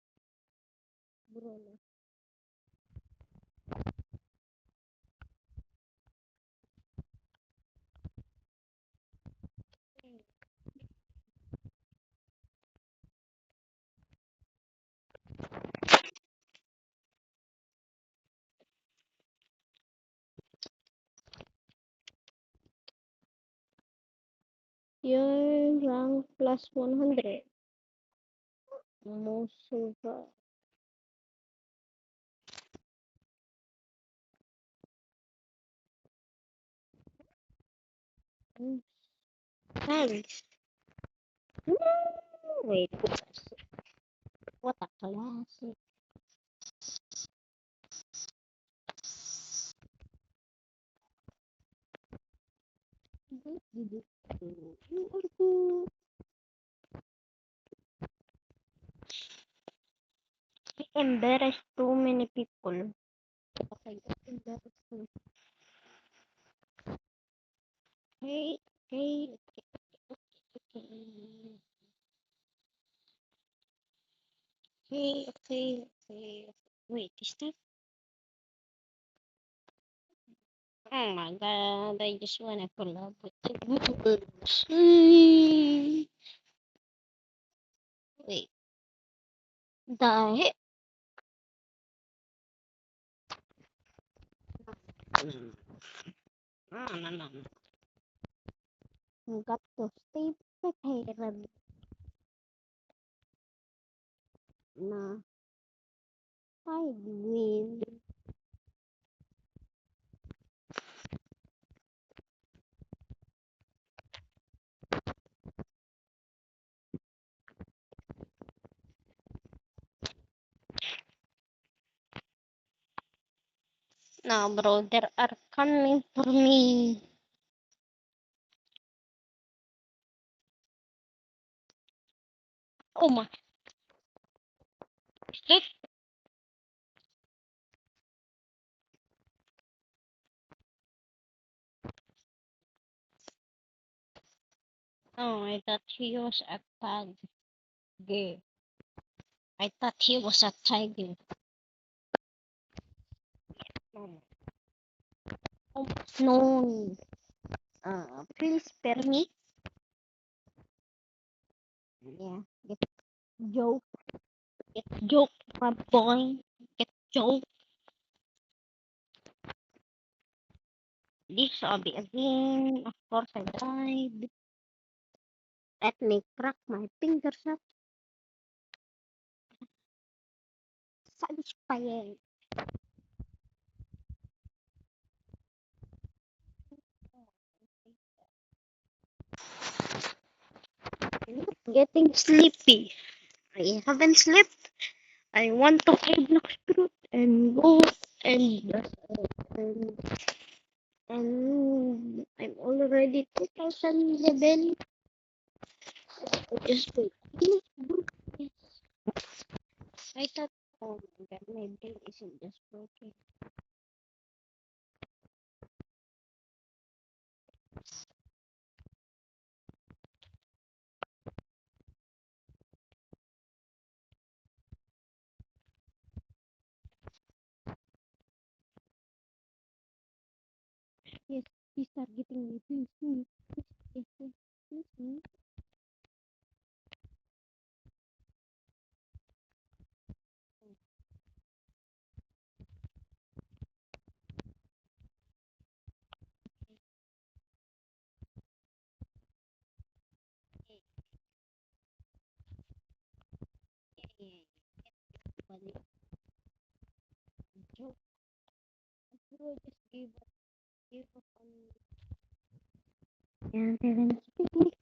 Bro, no. Your rank plus 100. Most super. Thanks. Wait, what a classic. You are good. Embarrass too many people. Okay, embarrass too. Okay, okay, okay. Okay, okay, okay. Wait, is that? Oh my god, I just wanna collab with the birds. Wait, the heck? No, no, no, no. Got to stay prepared na side wheel. No, bro, there are coming for me. Oh my, is that? Oh, I thought he was a tiger. I thought he was a tiger. Oh, oh no. Please spare me. Yeah, get joke, get joke, my boy. Get joke. This zombie again. Of course I died. Let me crack my fingers up. Satisfying. Getting sleepy. I haven't slept. I want to hide next fruit and go and and, and I'm already 2000 level. I just wait. I thought, oh my god, my brain isn't just broken. Yes, he's targeting me. Please, please, please, please, please, please. Buddy, joke. Bro, just give up on me. And then speak.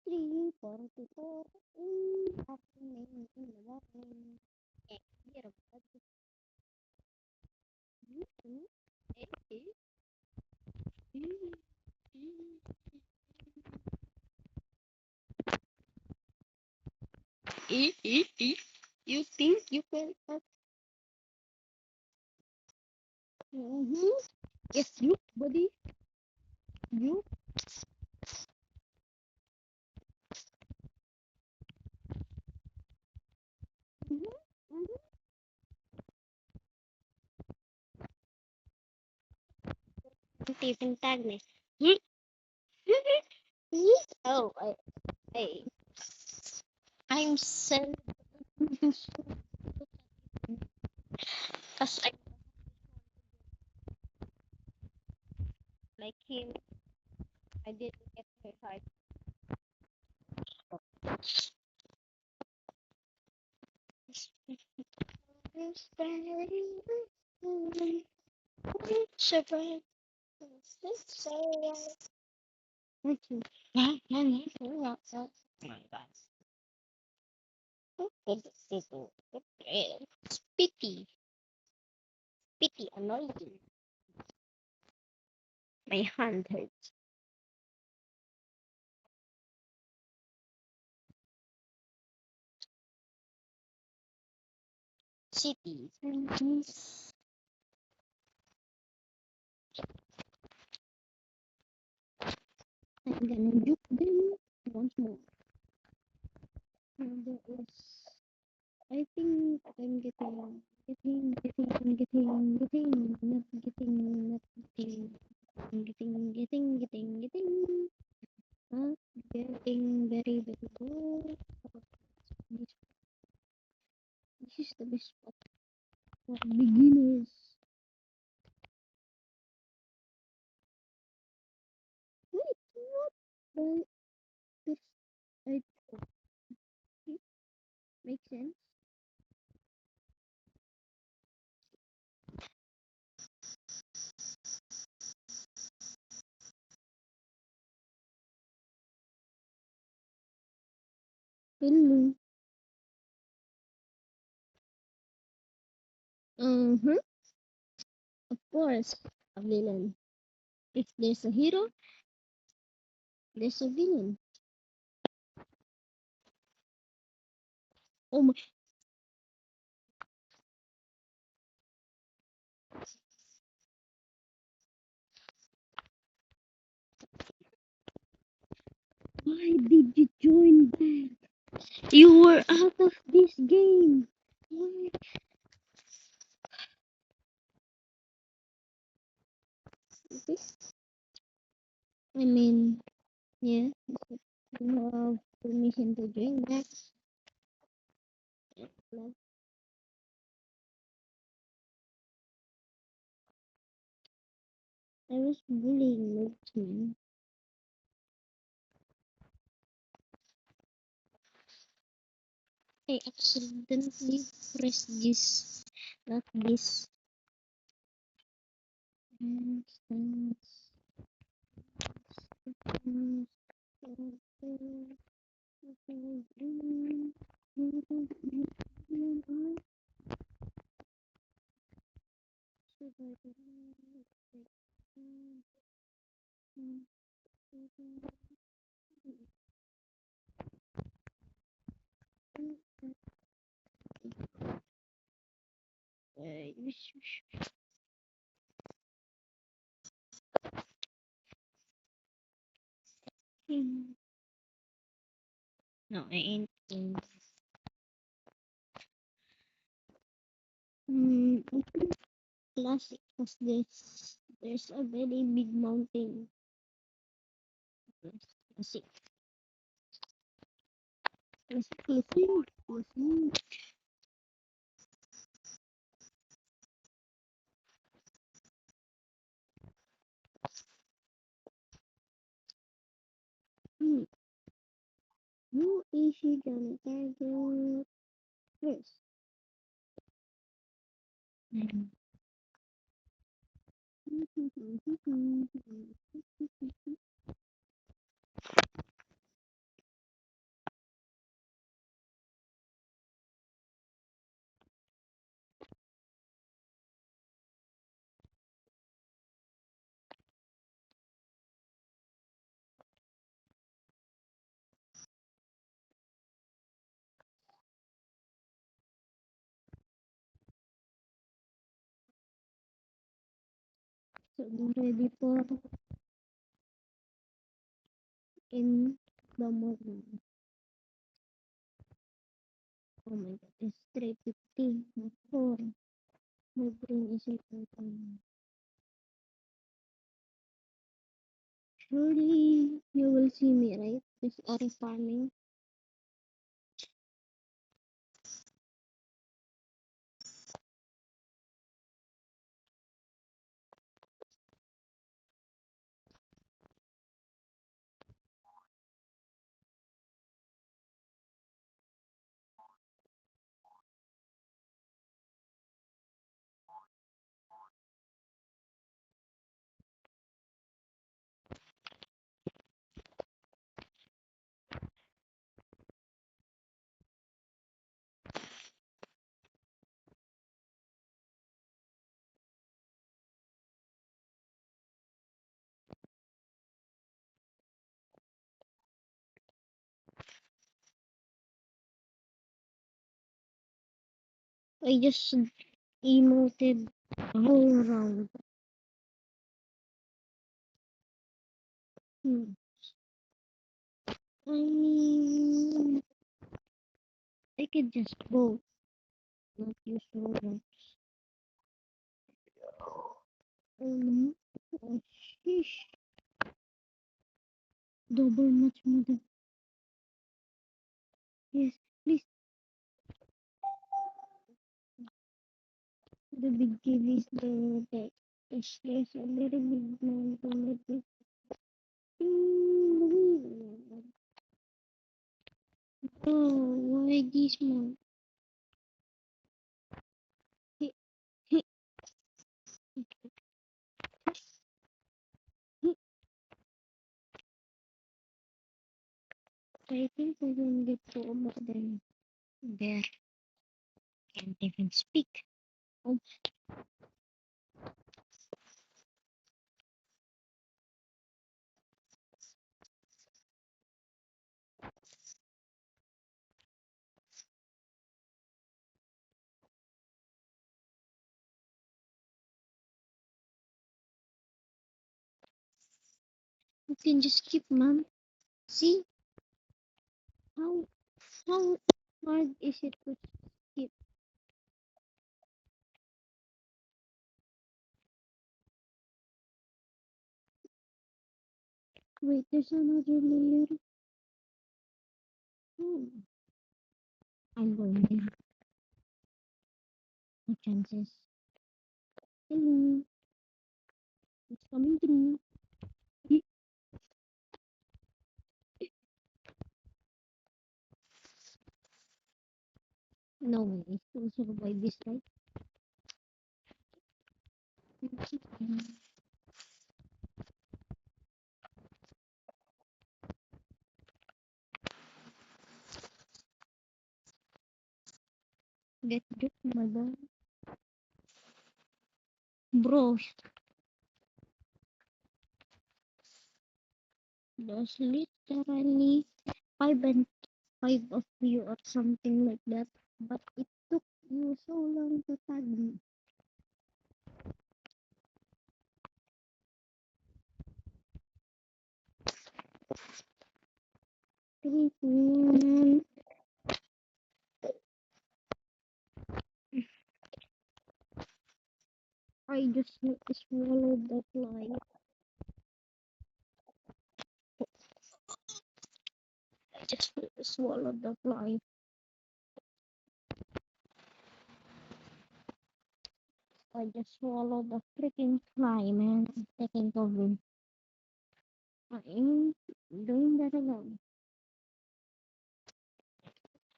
3:44 in the afternoon in the morning. Yeah, hear about this. Eh, eh, You think you can have? Yes, you, buddy. You. Mm-hmm. Don't even tag me. Oh, I, I'm so because I like him. I didn't get her heart. Surprise. Oh my god. Pity. Pity annoying. My hand hurts. City. I'm gonna juke them once more. And there is, I think I'm getting, not getting, not getting very, very good. This, this is the best spot for beginners. Wait, what? This, I, it makes sense. Hello. Mm-hmm. Of course, a villain. If there's a hero, there's a villain. Oh my, why did you join that? You were out of this game. Why? Okay. I mean, yeah, you have permission to join that. Like, I was bullying noobs, man. I accidentally pressed this, not this. Instance. No, I ain't in. I think classic was this. There's a very big mountain. Classic. Classic. Hmm. Who is she gonna target first? So be ready for in the morning. Oh my god, it's 3:50, not 4. My brain isn't open. Surely you will see me, right? This are farming. I just emoted all around. Hmm. I mean, I could just vote, not use roller. Oh, sheesh. Double much more than yes. Please, the big TV is the it's there's a very big man to let me. Oh, why this man? He, he, he. I think I will get to over them. There, can't even speak. Oh, you can just skip, man. See how how hard is it to skip? Wait, there's another layer. Oh, I'm going there. No chances. Hello, it's coming through. No way, I still survive this, right? Get juked, my boy. Bro, there's literally five of you or something like that. But it took you so long to tag me. Three, two, I just swallowed that lie. I just swallowed that lie. I just swallowed the freaking fly, man. I'm taking COVID. I'm doing that again.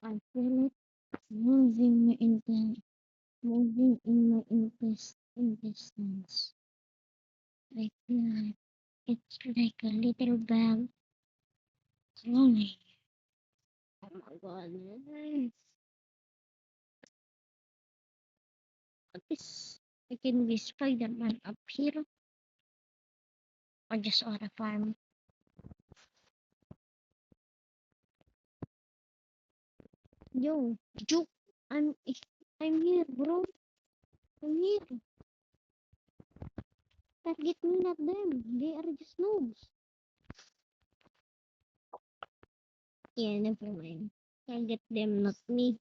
I feel it moving in my intestines. I feel like it's like a little bag slowly. Oh my god. What is I can be Spider-Man up here or just on a farm. Yo, Juke, I'm I'm here, bro. I'm here. Target me, not them. They are just noobs. Yeah, never mind. Target them, not me.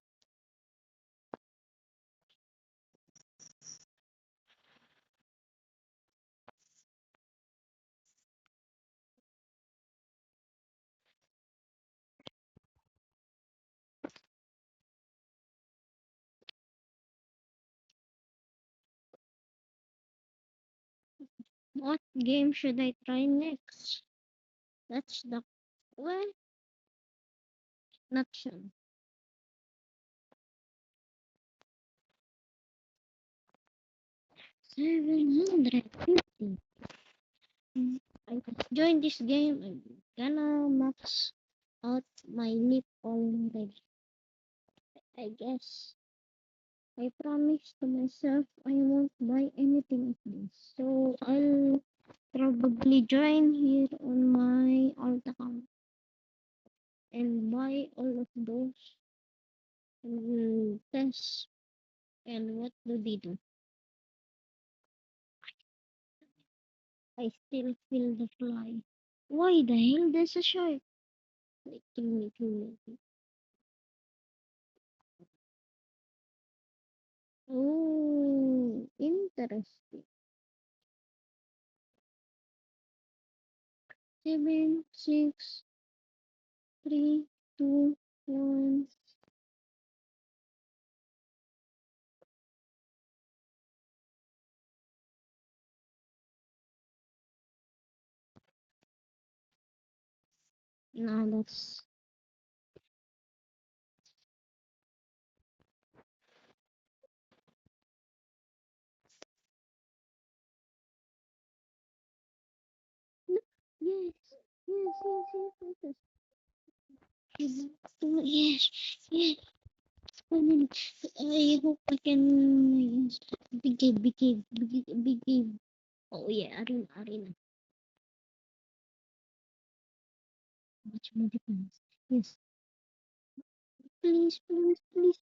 What game should I try next? That's the well, not sure. 750. I just joined this game. I'm gonna max out my leap already. I guess I promised to myself I won't buy anything of this. So I'll probably join here on my alt account and buy all of those and test And what do they do? I still feel the fly. Why the hell there's a shark? Like, kill me, kill me. Oh, interesting. 7, 6, 3, 2, 1. No, that's no. Yes, yes, yes, yes, yes. Yes, yes, yes. Finally, I hope I can. Yes. Big cave, big cave, big cave. Oh yeah, arena, arena. Much more defense. Yes, please, please, please.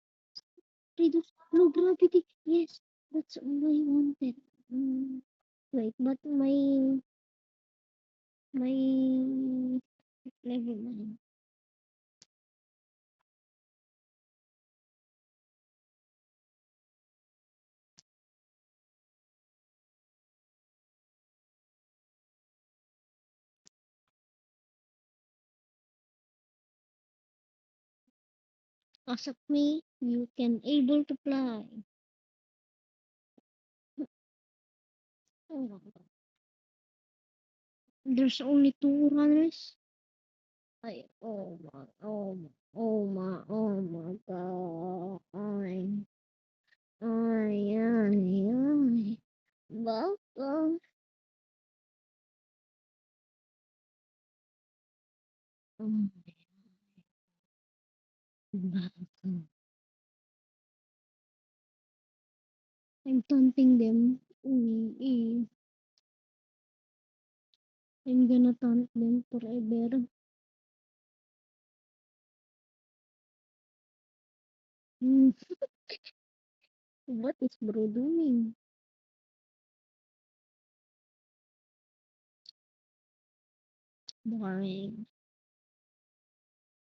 Reduce low gravity. Yes, that's all I wanted. Mm, wait, but my never mind. Accept me. You can able to fly. Oh my god. There's only two runners. I oh my god. I welcome. Oh, welcome. I'm taunting them. I'm gonna taunt them forever. Hmm, what is bro doing? Boring.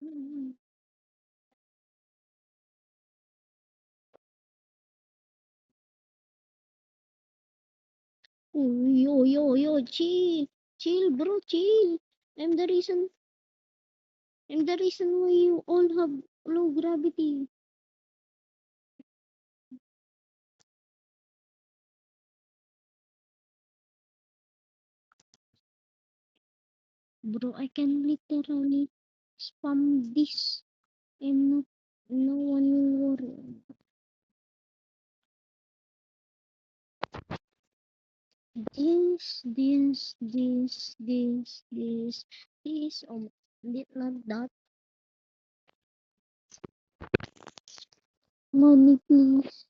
Hmm. Oh, yo, chill. Chill, bro, chill. I'm the reason I'm the reason why you all have low gravity. Bro, I can literally spam this. I'm not no one will worry. This. Oh, did not that. Money, please.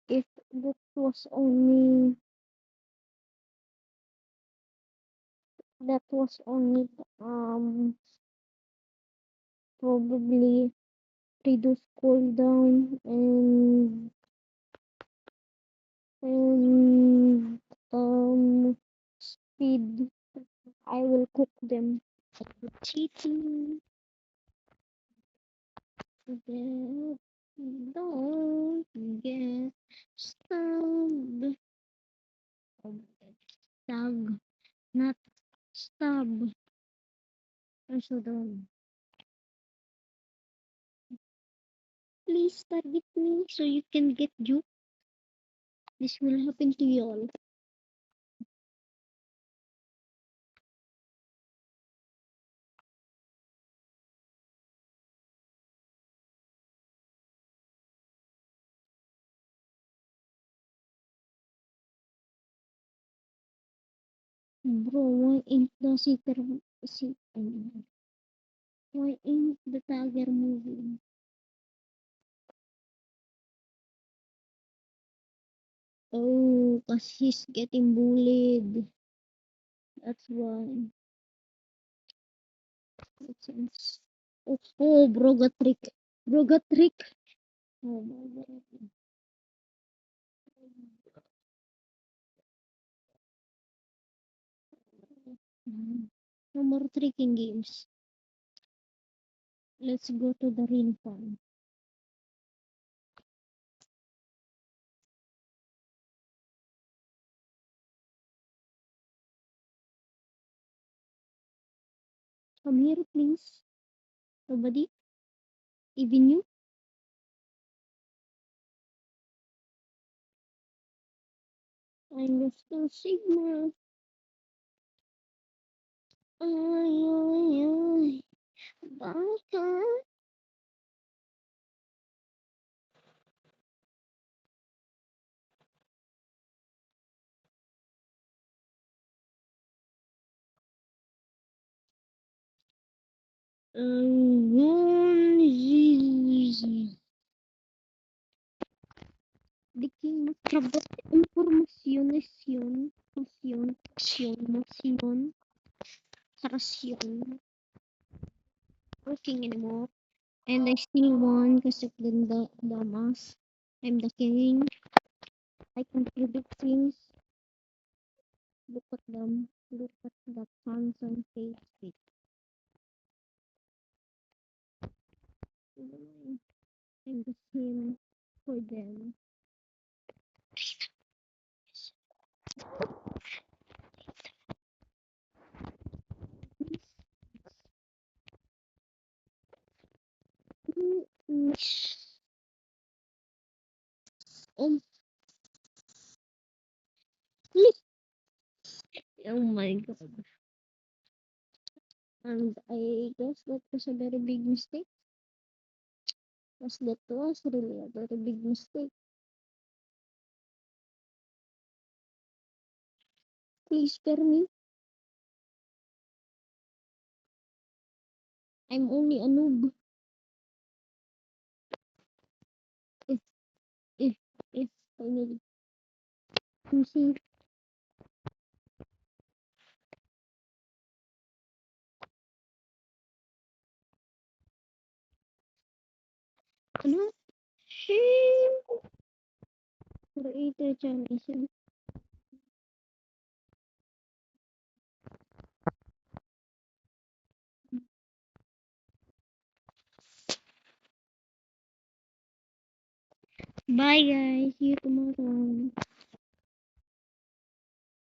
If that was only probably reduce cooldown and speed. I will cook them. Cheating. Get, don't get stabbed. Stag, not stab. Also don't. Please target me so you can get juke. This will happen to you all. Bro, why ain't the seeker see why ain't the tiger moving? Oh, cause he's getting bullied. That's why. Makes sense. Oh, bro got trick. Bro got trick. Oh my god. No more tricking games. Let's go to the real farm. Come here, please. Nobody? Even you? I'm still Sigma. Ay, ay, ay. Bakit? Di king magtrabot impormasyon, masyon, karasyon. Working anymore. And I still won because of the damas. I'm the king. I can predict things. Look at them. Look at the handsome face. I'm the same for them. Oh, oh my god. And I guess that was a very big mistake. Because that was really a very big mistake. Please spare me. I'm only a noob. If, if, if, finally. You see, ano? Creator channel. Bye guys. See you tomorrow.